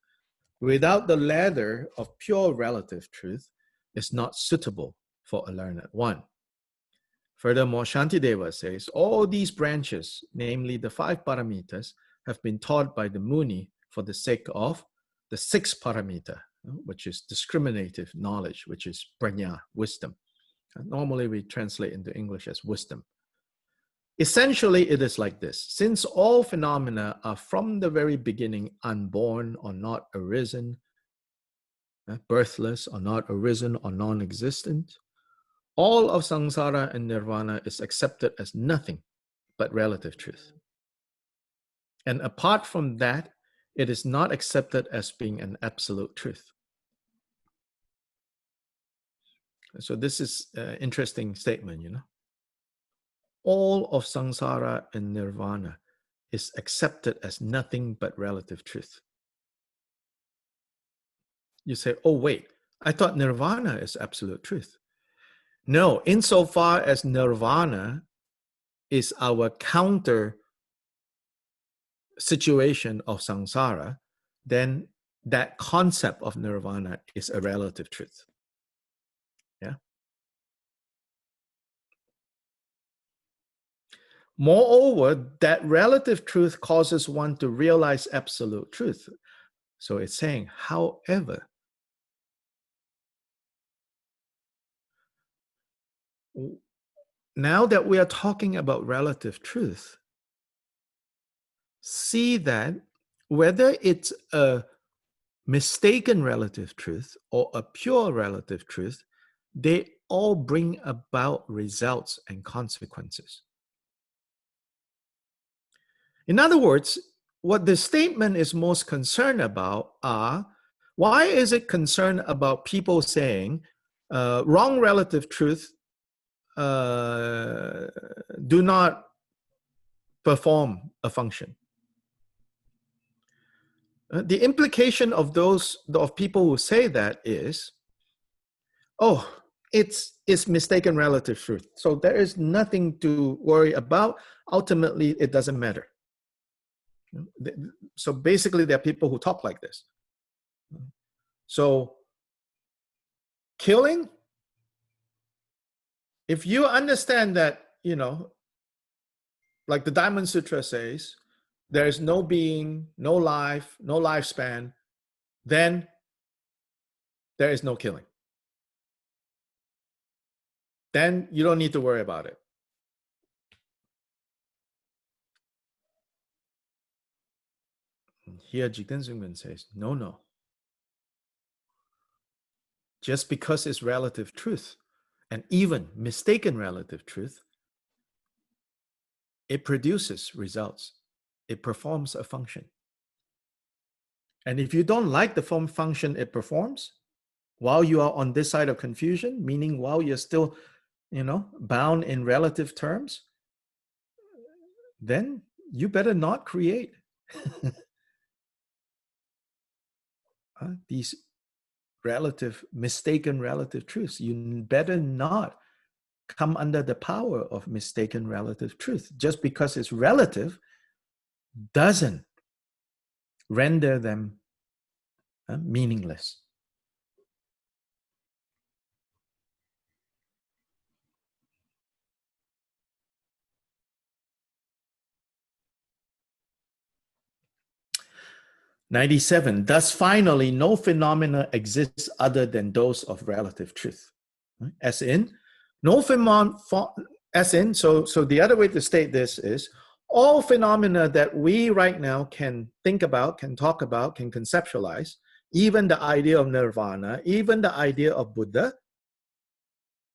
without the ladder of pure relative truth is not suitable for a learned one. Furthermore, Shantideva says, all these branches, namely the 5 paramitas, have been taught by the Muni for the sake of the 6th paramita, which is discriminative knowledge, which is prajna, wisdom. Normally we translate into English as wisdom. Essentially, it is like this. Since all phenomena are from the very beginning unborn or not arisen, birthless or not arisen or non-existent, all of samsara and nirvana is accepted as nothing but relative truth. And apart from that, it is not accepted as being an absolute truth. So this is an interesting statement, you know. All of samsara and nirvana is accepted as nothing but relative truth. You say, oh, wait, I thought nirvana is absolute truth. No, insofar as nirvana is our counter situation of samsara, then that concept of nirvana is a relative truth. Yeah. Moreover, that relative truth causes one to realize absolute truth. So it's saying, however, now that we are talking about relative truth, see that whether it's a mistaken relative truth or a pure relative truth, they all bring about results and consequences. In other words, what the statement is most concerned about are, why is it concerned about people saying wrong relative truth do not perform a function? The implication of people who say that is, oh, it's mistaken relative truth. So there is nothing to worry about. Ultimately, it doesn't matter. So basically, there are people who talk like this. So killing, if you understand that, like the Diamond Sutra says, there is no being, no life, no lifespan, then there is no killing. Then you don't need to worry about it. Here, Jigten Zungmen says, no. Just because it's relative truth, and even mistaken relative truth, it produces results. It performs a function. And if you don't like the function it performs, while you are on this side of confusion, meaning while you're still, bound in relative terms, then you better not create these mistaken relative truths. You better not come under the power of mistaken relative truth. Just because it's relative doesn't render them meaningless. '97. Thus, finally, no phenomena exists other than those of relative truth. As in, no phenomena. So the other way to state this is, all phenomena that we right now can think about, can talk about, can conceptualize, even the idea of nirvana, even the idea of Buddha,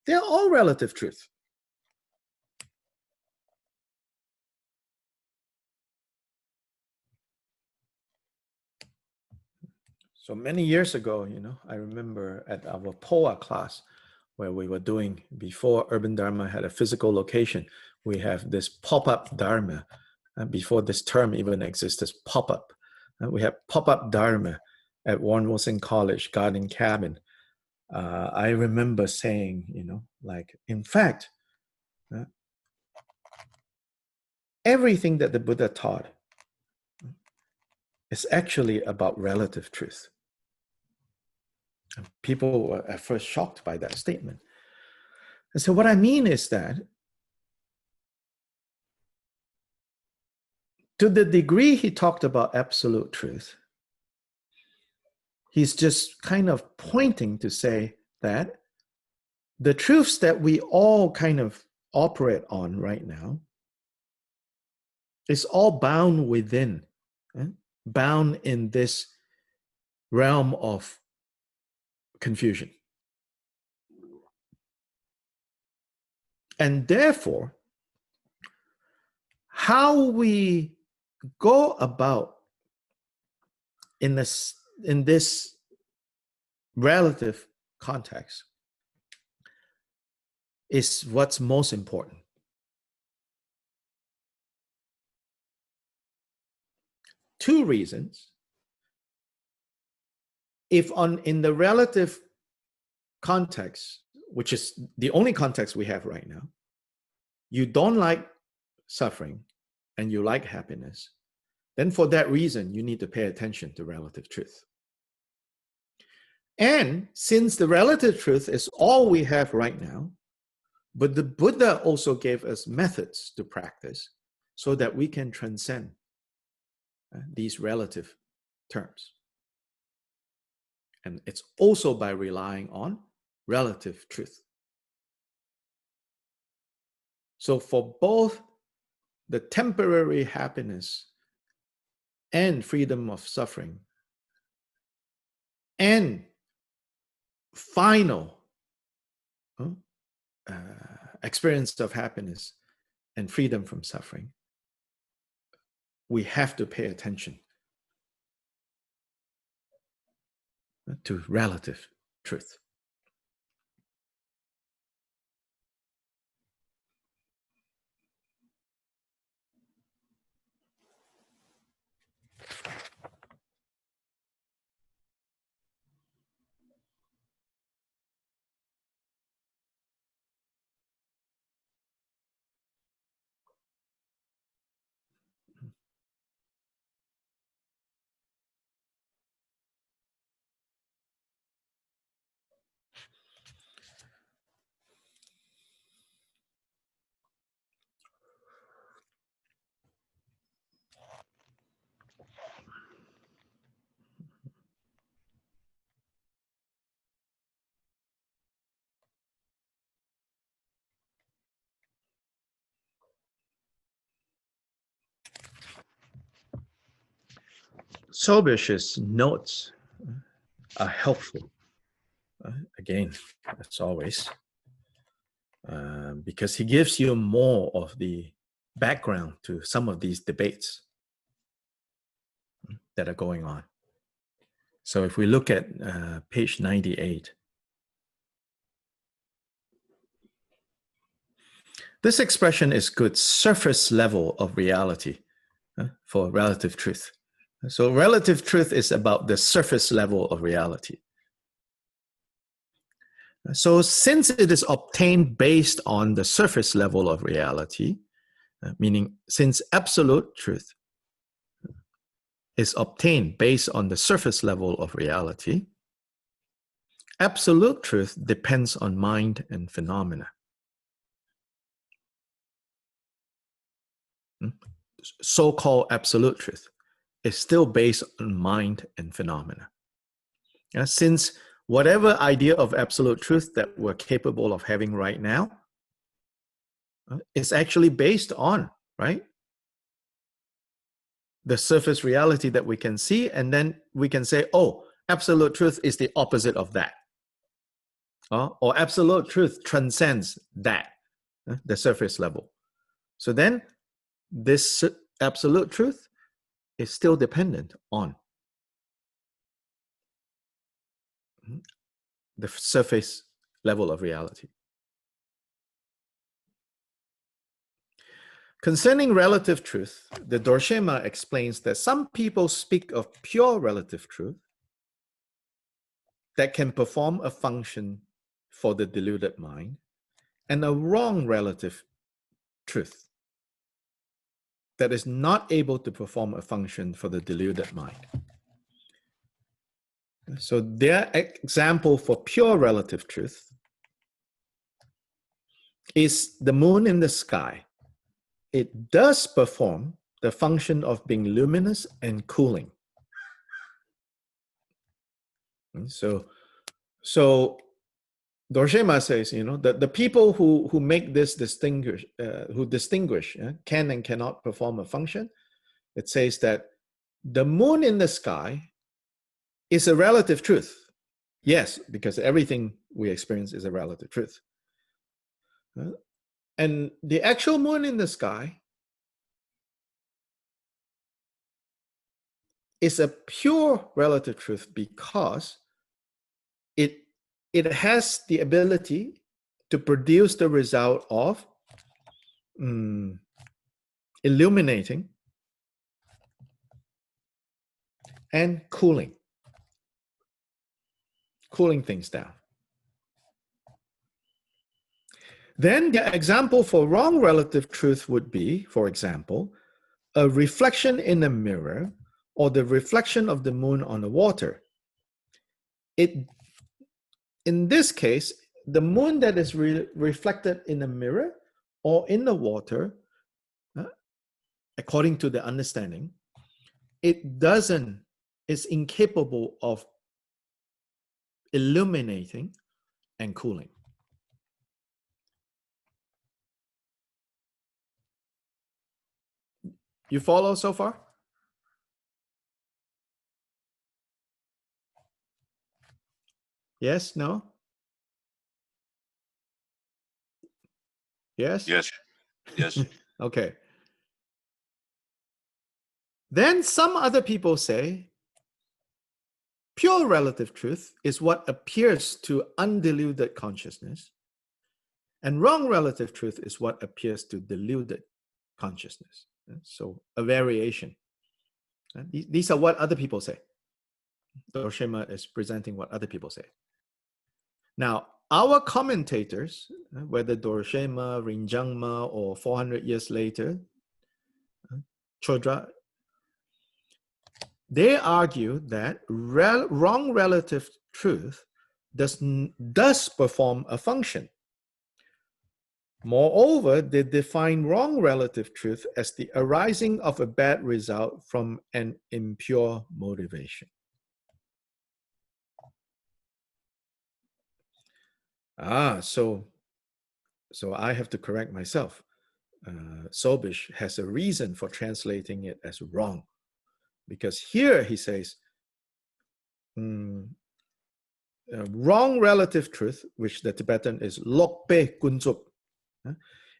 they're all relative truth. So many years ago, I remember at our POA class, where we were doing, before Urban Dharma had a physical location, we have this pop-up Dharma. Before this term even exists, pop-up. We have pop-up Dharma at Warren Wilson College, Garden Cabin. I remember saying, in fact, everything that the Buddha taught is actually about relative truth. And people were at first shocked by that statement. And so what I mean is that to the degree he talked about absolute truth, he's just kind of pointing to say that the truths that we all kind of operate on right now is all bound within, bound in this realm of confusion. And therefore, how we go about in this relative context is what's most important. Two reasons. If in the relative context, which is the only context we have right now, you don't like suffering and you like happiness, then for that reason, you need to pay attention to relative truth. And since the relative truth is all we have right now, but the Buddha also gave us methods to practice so that we can transcend these relative terms. And it's also by relying on relative truth. So for both the temporary happiness and freedom of suffering and final experience of happiness and freedom from suffering, we have to pay attention to relative truth. Sobish's notes are helpful, again, as always, because he gives you more of the background to some of these debates that are going on. So if we look at page 98, this expression is good surface level of reality for relative truth. So relative truth is about the surface level of reality. So since it is obtained based on the surface level of reality, meaning since absolute truth is obtained based on the surface level of reality, absolute truth depends on mind and phenomena. So-called absolute truth is still based on mind and phenomena. Since whatever idea of absolute truth that we're capable of having right now is actually based on, right, the surface reality that we can see, and then we can say, oh, absolute truth is the opposite of that. Or absolute truth transcends that, the surface level. So then this absolute truth is still dependent on the surface level of reality. Concerning relative truth, the Dorshema explains that some people speak of pure relative truth that can perform a function for the deluded mind, and a wrong relative truth that is not able to perform a function for the deluded mind. So their example for pure relative truth is the moon in the sky. It does perform the function of being luminous and cooling. So Dorshema says, the people who make this distinguish, who distinguish can and cannot perform a function, it says that the moon in the sky is a relative truth. Yes, because everything we experience is a relative truth. And the actual moon in the sky is a pure relative truth because it has the ability to produce the result of illuminating and cooling things down. Then the example for wrong relative truth would be, for example, a reflection in a mirror or the reflection of the moon on the water. In this case, the moon that is reflected in a mirror or in the water, according to the understanding, it's incapable of illuminating and cooling. You follow so far? Yes? No? Yes? Yes. Okay. Then some other people say pure relative truth is what appears to undiluted consciousness, and wrong relative truth is what appears to deluded consciousness. So a variation. These are what other people say. Dorshema is presenting what other people say. Now, our commentators, whether Dorshema, Rinjangma, or 400 years later, Chodra, they argue that wrong relative truth does perform a function. Moreover, they define wrong relative truth as the arising of a bad result from an impure motivation. So I have to correct myself. Sobish has a reason for translating it as wrong, because here he says, wrong relative truth, which the Tibetan is lokpe kunzup,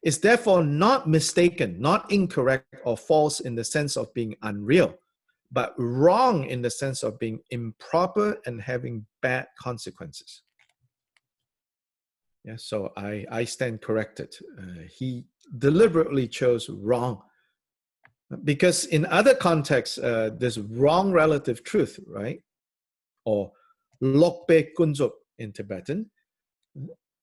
is therefore not mistaken, not incorrect or false in the sense of being unreal, but wrong in the sense of being improper and having bad consequences. Yeah, so I stand corrected. He deliberately chose wrong, because in other contexts, this wrong relative truth, right, or lokpe kunzup in Tibetan,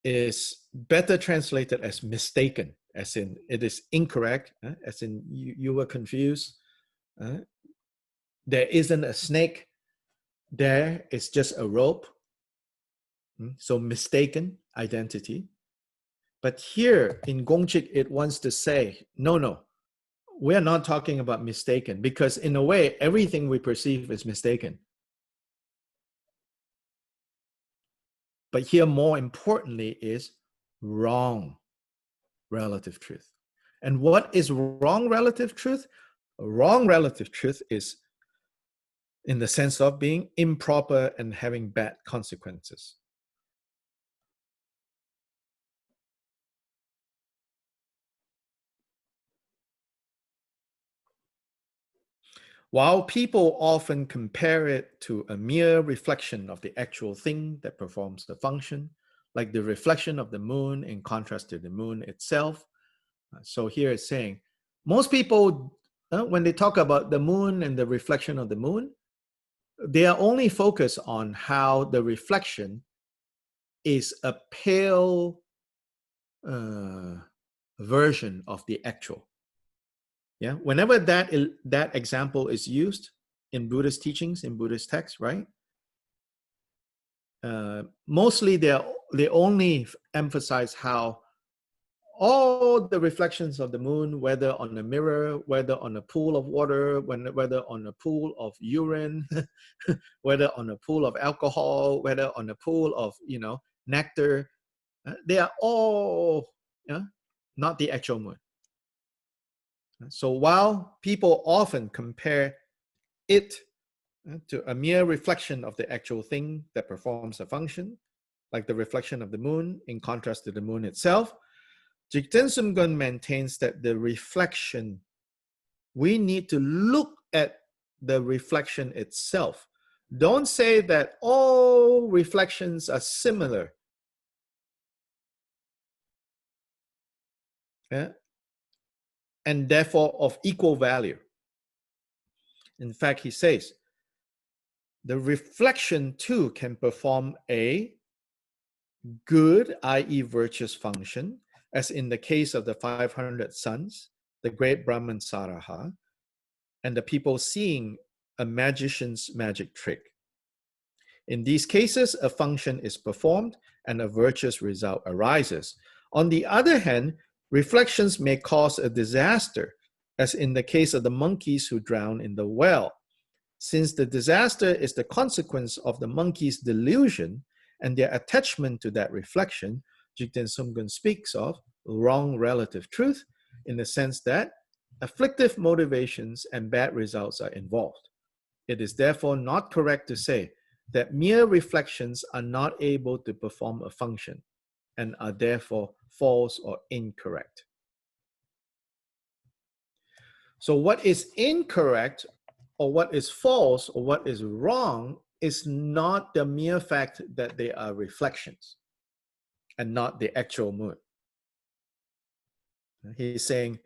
is better translated as mistaken, as in it is incorrect, as in you were confused. There isn't a snake, there is just a rope. So mistaken identity. But here in Gongchik, it wants to say, no, we're not talking about mistaken, because in a way, everything we perceive is mistaken. But here, more importantly, is wrong relative truth. And what is wrong relative truth? Wrong relative truth is in the sense of being improper and having bad consequences. While people often compare it to a mere reflection of the actual thing that performs the function, like the reflection of the moon in contrast to the moon itself. So here it's saying, most people, when they talk about the moon and the reflection of the moon, they are only focused on how the reflection is a pale version of the actual. Yeah, whenever that example is used in Buddhist teachings, in Buddhist texts, right? Mostly they only emphasize how all the reflections of the moon, whether on a mirror, whether on a pool of water, whether on a pool of urine, whether on a pool of alcohol, whether on a pool of nectar, they are all not the actual moon. So while people often compare it to a mere reflection of the actual thing that performs a function, like the reflection of the moon in contrast to the moon itself, Jigten Sumgun maintains that the reflection, we need to look at the reflection itself. Don't say that all reflections are similar. And therefore of equal value. In fact, he says, the reflection too can perform a good, i.e. virtuous function, as in the case of the 500 sons, the great Brahman Saraha, and the people seeing a magician's magic trick. In these cases, a function is performed and a virtuous result arises. On the other hand, reflections may cause a disaster, as in the case of the monkeys who drown in the well. Since the disaster is the consequence of the monkeys' delusion and their attachment to that reflection, Jigten Sumgun speaks of wrong relative truth in the sense that afflictive motivations and bad results are involved. It is therefore not correct to say that mere reflections are not able to perform a function and are therefore false or incorrect. So what is incorrect or what is false or what is wrong is not the mere fact that they are reflections and not the actual moon. He's saying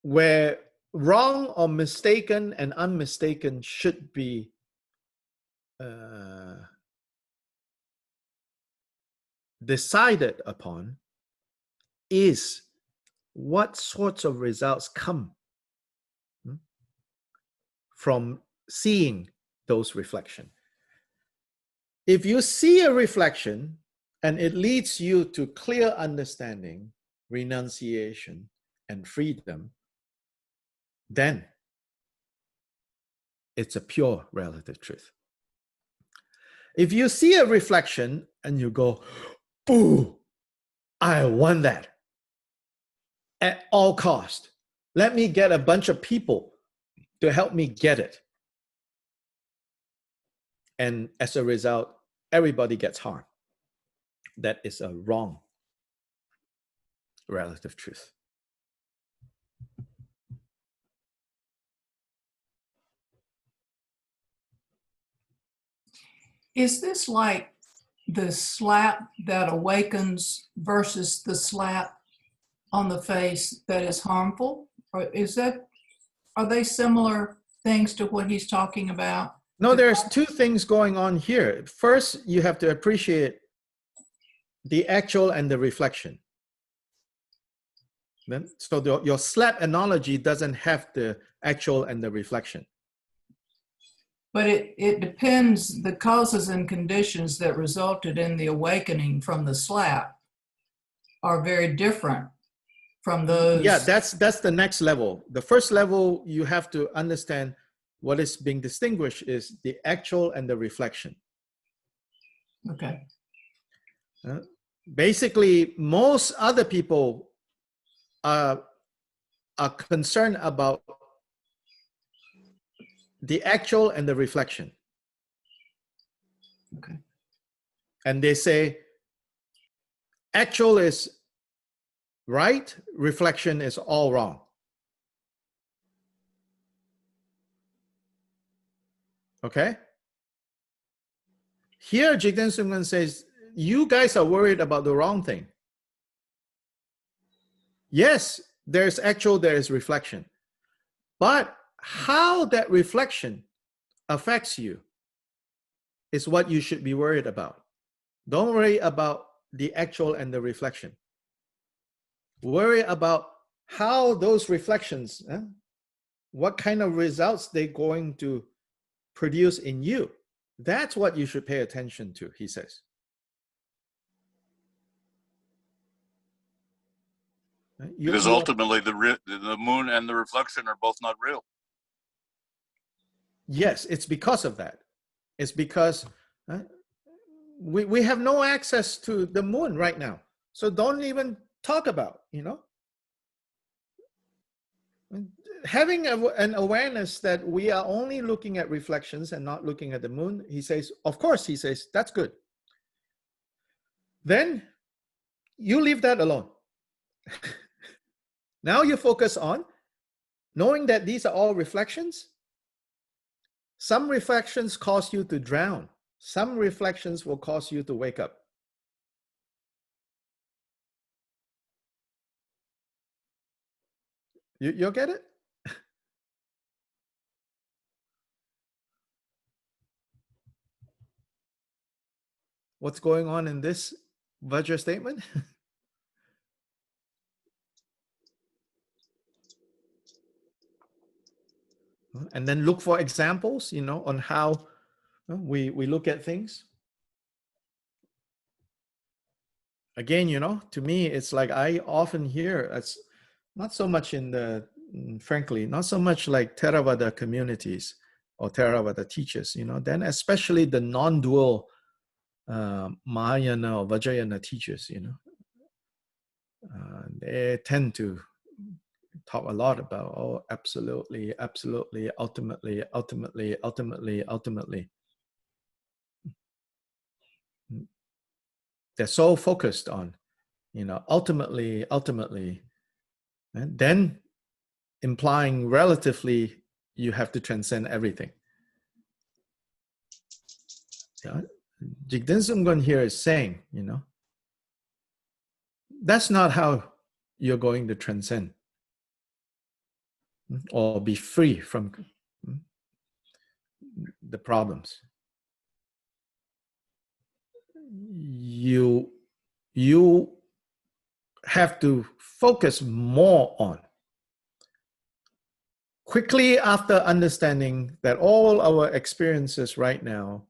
where wrong or mistaken and unmistaken should be decided upon is what sorts of results come from seeing those reflections. If you see a reflection and it leads you to clear understanding, renunciation, and freedom, then it's a pure relative truth. If you see a reflection and you go, ooh, I want that at all cost. Let me get a bunch of people to help me get it. And as a result, everybody gets harmed. That is a wrong relative truth. Is this like the slap that awakens versus the slap on the face that is harmful? Or are they similar things to what he's talking about? No, there's two things going on here. First, you have to appreciate the actual and the reflection. So your slap analogy doesn't have the actual and the reflection. But it depends, the causes and conditions that resulted in the awakening from the slap are very different from those. Yeah, that's the next level. The first level, you have to understand what is being distinguished is the actual and the reflection. Okay. Basically, most other people are concerned about the actual and the reflection. Okay. And they say, actual is right, reflection is all wrong. Okay? Here, Jigten Sungman says, you guys are worried about the wrong thing. Yes, there's actual, there is reflection. But how that reflection affects you is what you should be worried about. Don't worry about the actual and the reflection. Worry about how those reflections, what kind of results they're going to produce in you. That's what you should pay attention to, he says. Because ultimately the moon and the reflection are both not real. Yes, it's because of that. It's because we have no access to the moon right now. So don't even talk about, having an awareness that we are only looking at reflections and not looking at the moon. He says, of course, he says, that's good. Then you leave that alone. Now you focus on knowing that these are all reflections. Some reflections cause you to drown. Some reflections will cause you to wake up. You'll get it? What's going on in this Vajra statement? And then look for examples, on how we look at things. Again, to me, it's like I often hear, it's not so much frankly, not so much like Theravada communities or Theravada teachers, then especially the non-dual Mahayana or Vajrayana teachers, they tend to talk a lot about, absolutely, absolutely, ultimately, ultimately, ultimately, ultimately. They're so focused on, ultimately, ultimately, and then implying relatively, you have to transcend everything. Jigten Sumgon here is saying, that's not how you're going to transcend or be free from the problems. You have to focus more on quickly after understanding that all our experiences right now,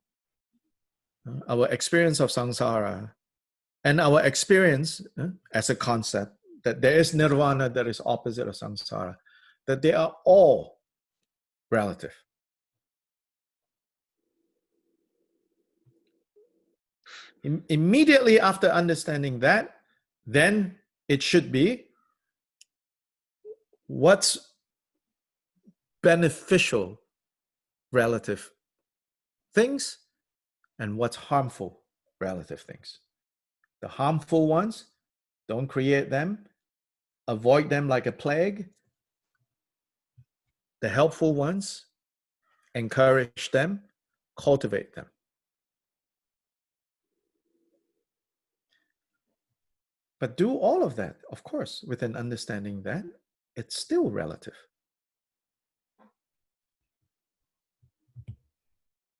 our experience of samsara, and our experience as a concept that there is nirvana that is opposite of samsara, that they are all relative. Immediately after understanding that, then it should be what's beneficial relative things and what's harmful relative things. The harmful ones, don't create them, avoid them like a plague. The helpful ones, encourage them, cultivate them. But do all of that, of course, with an understanding that it's still relative.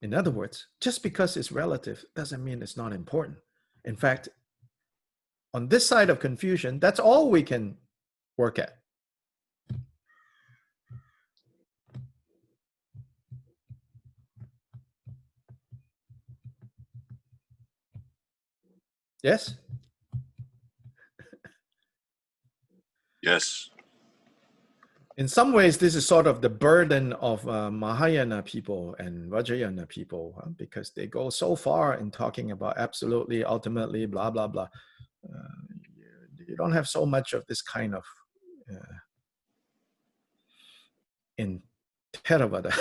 In other words, just because it's relative doesn't mean it's not important. In fact, on this side of confusion, that's all we can work at. Yes? Yes. In some ways, this is sort of the burden of Mahayana people and Vajrayana people, because they go so far in talking about absolutely, ultimately, blah, blah, blah. You don't have so much of this kind of in Theravada.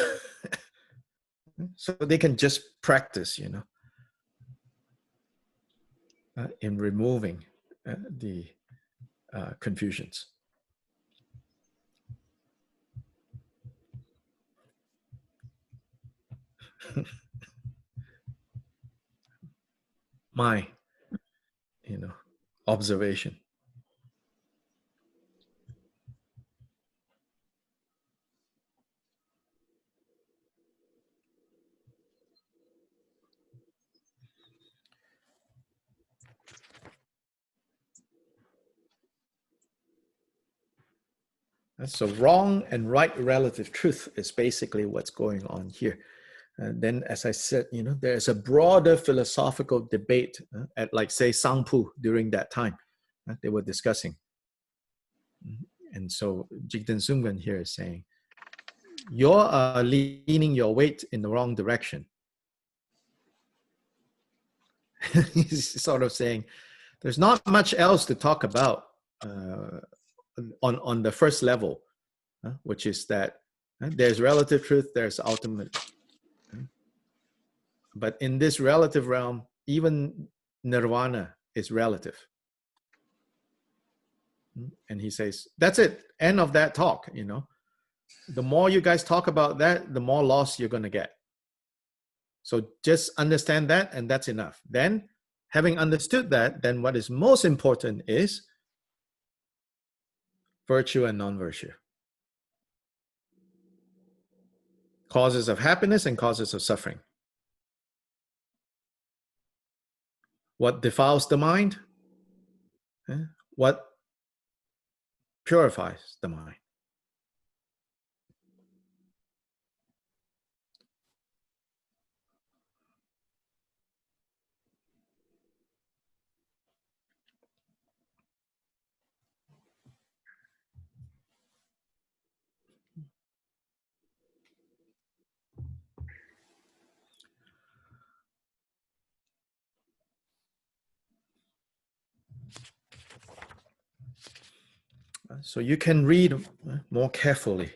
So they can just practice, in removing the confusions. My, observation. So wrong and right relative truth is basically what's going on here. And then, as I said, there's a broader philosophical debate at, like, say, Sangpu during that time. They were discussing. And so Jigten Sungpan here is saying, you're leaning your weight in the wrong direction. He's sort of saying, there's not much else to talk about on the first level, which is that there's relative truth, there's ultimate. But in this relative realm, even nirvana is relative. And he says, that's it, end of that talk. The more you guys talk about that, the more lost you're going to get. So just understand that, and that's enough. Then, having understood that, then what is most important is virtue and non-virtue. Causes of happiness and causes of suffering. What defiles the mind? What purifies the mind? So you can read more carefully.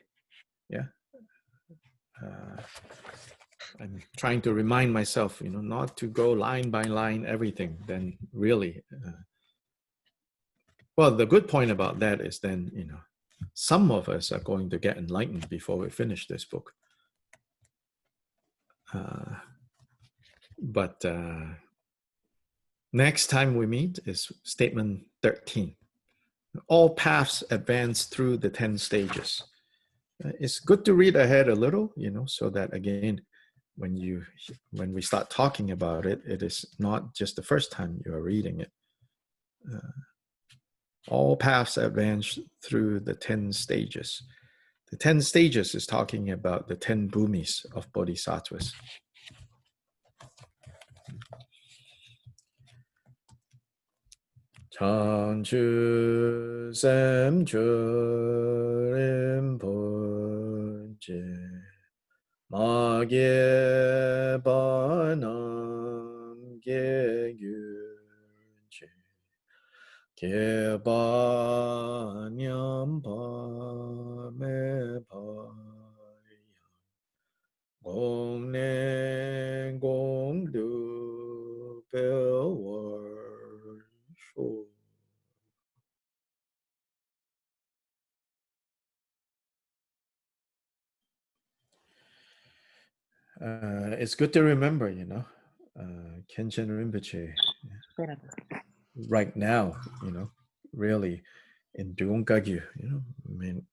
Yeah. I'm trying to remind myself, not to go line by line everything. Then really, well, the good point about that is then, some of us are going to get enlightened before we finish this book. But next time we meet is statement 13. All paths advance through the 10 stages. It's good to read ahead a little, so that again, when we start talking about it, it is not just the first time you are reading it. All paths advance through the 10 stages. The 10 stages is talking about the 10 bhumis of bodhisattvas. Chanchu Samchu Rinpoche Magye Banam Ge Gyuche Ke Ba Nyam Pa Me Pa Gong ne gong du bell war shu. It's good to remember, you know, Kenshin Rinpoche right now, you know, really in Dungagyu, you know, I mean,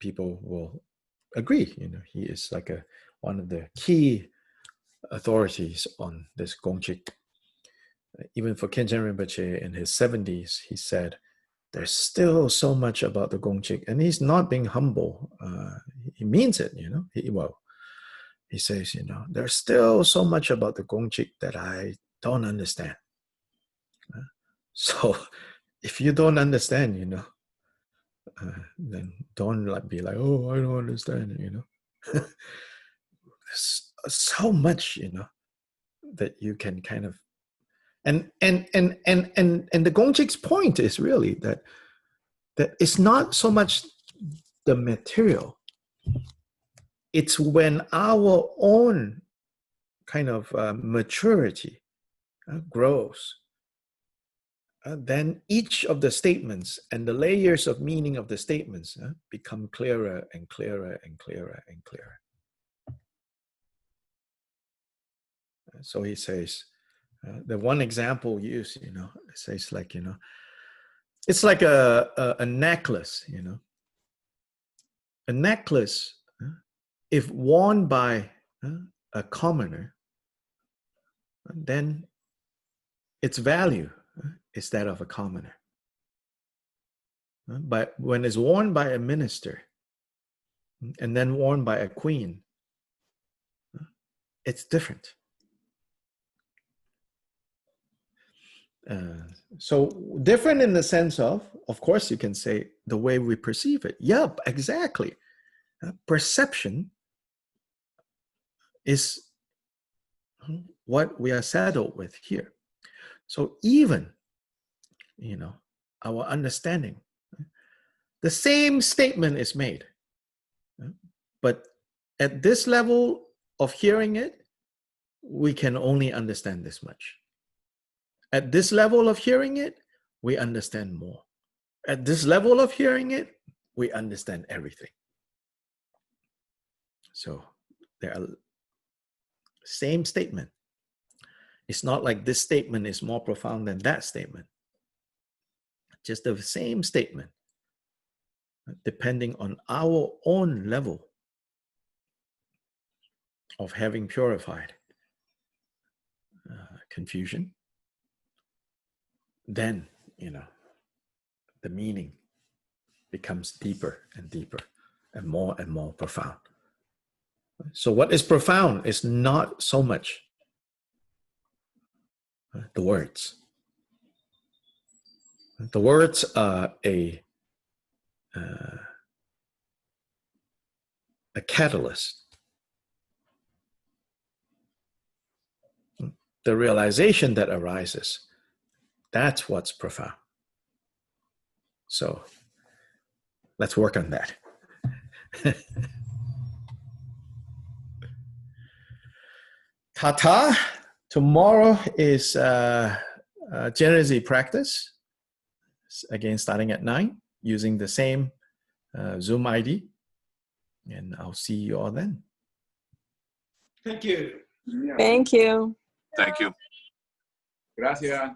people will agree, you know, he is like one of the key authorities on this Gongchik. Even for Kenshin Rinpoche in his 70s, he said, there's still so much about the Gongchik, and he's not being humble. He means it, you know. He says, you know, there's still so much about the Gongchik that I don't understand. So if you don't understand, you know, then don't be like, oh, I don't understand, you know. There's so much, you know, that you can kind of, and the Gongchik's point is really that it's not so much the material. It's when our own kind of maturity grows, then each of the statements and the layers of meaning of the statements become clearer and clearer and clearer and clearer. So he says, the one example used, you know, it says like, you know, it's like a necklace, you know. A necklace, if worn by a commoner, then its value is that of a commoner. But when it's worn by a minister and then worn by a queen, it's different. So different in the sense of course, you can say the way we perceive it. Yep, exactly. Perception is what we are saddled with here. So even, you know, our understanding, the same statement is made, but at this level of hearing it, we can only understand this much. At this level of hearing it, we understand more. At this level of hearing it, we understand everything. So there are same statement. It's not like this statement is more profound than that statement. Just the same statement, depending on our own level of having purified confusion, then, you know, the meaning becomes deeper and deeper and more profound. So what is profound is not so much the words. The words are a catalyst. The realization that arises, that's what's profound. So let's work on that. Ta-ta. Tomorrow is Generosity practice. Again, starting at 9, using the same Zoom ID. And I'll see you all then. Thank you. Thank you. Thank you. Gracias.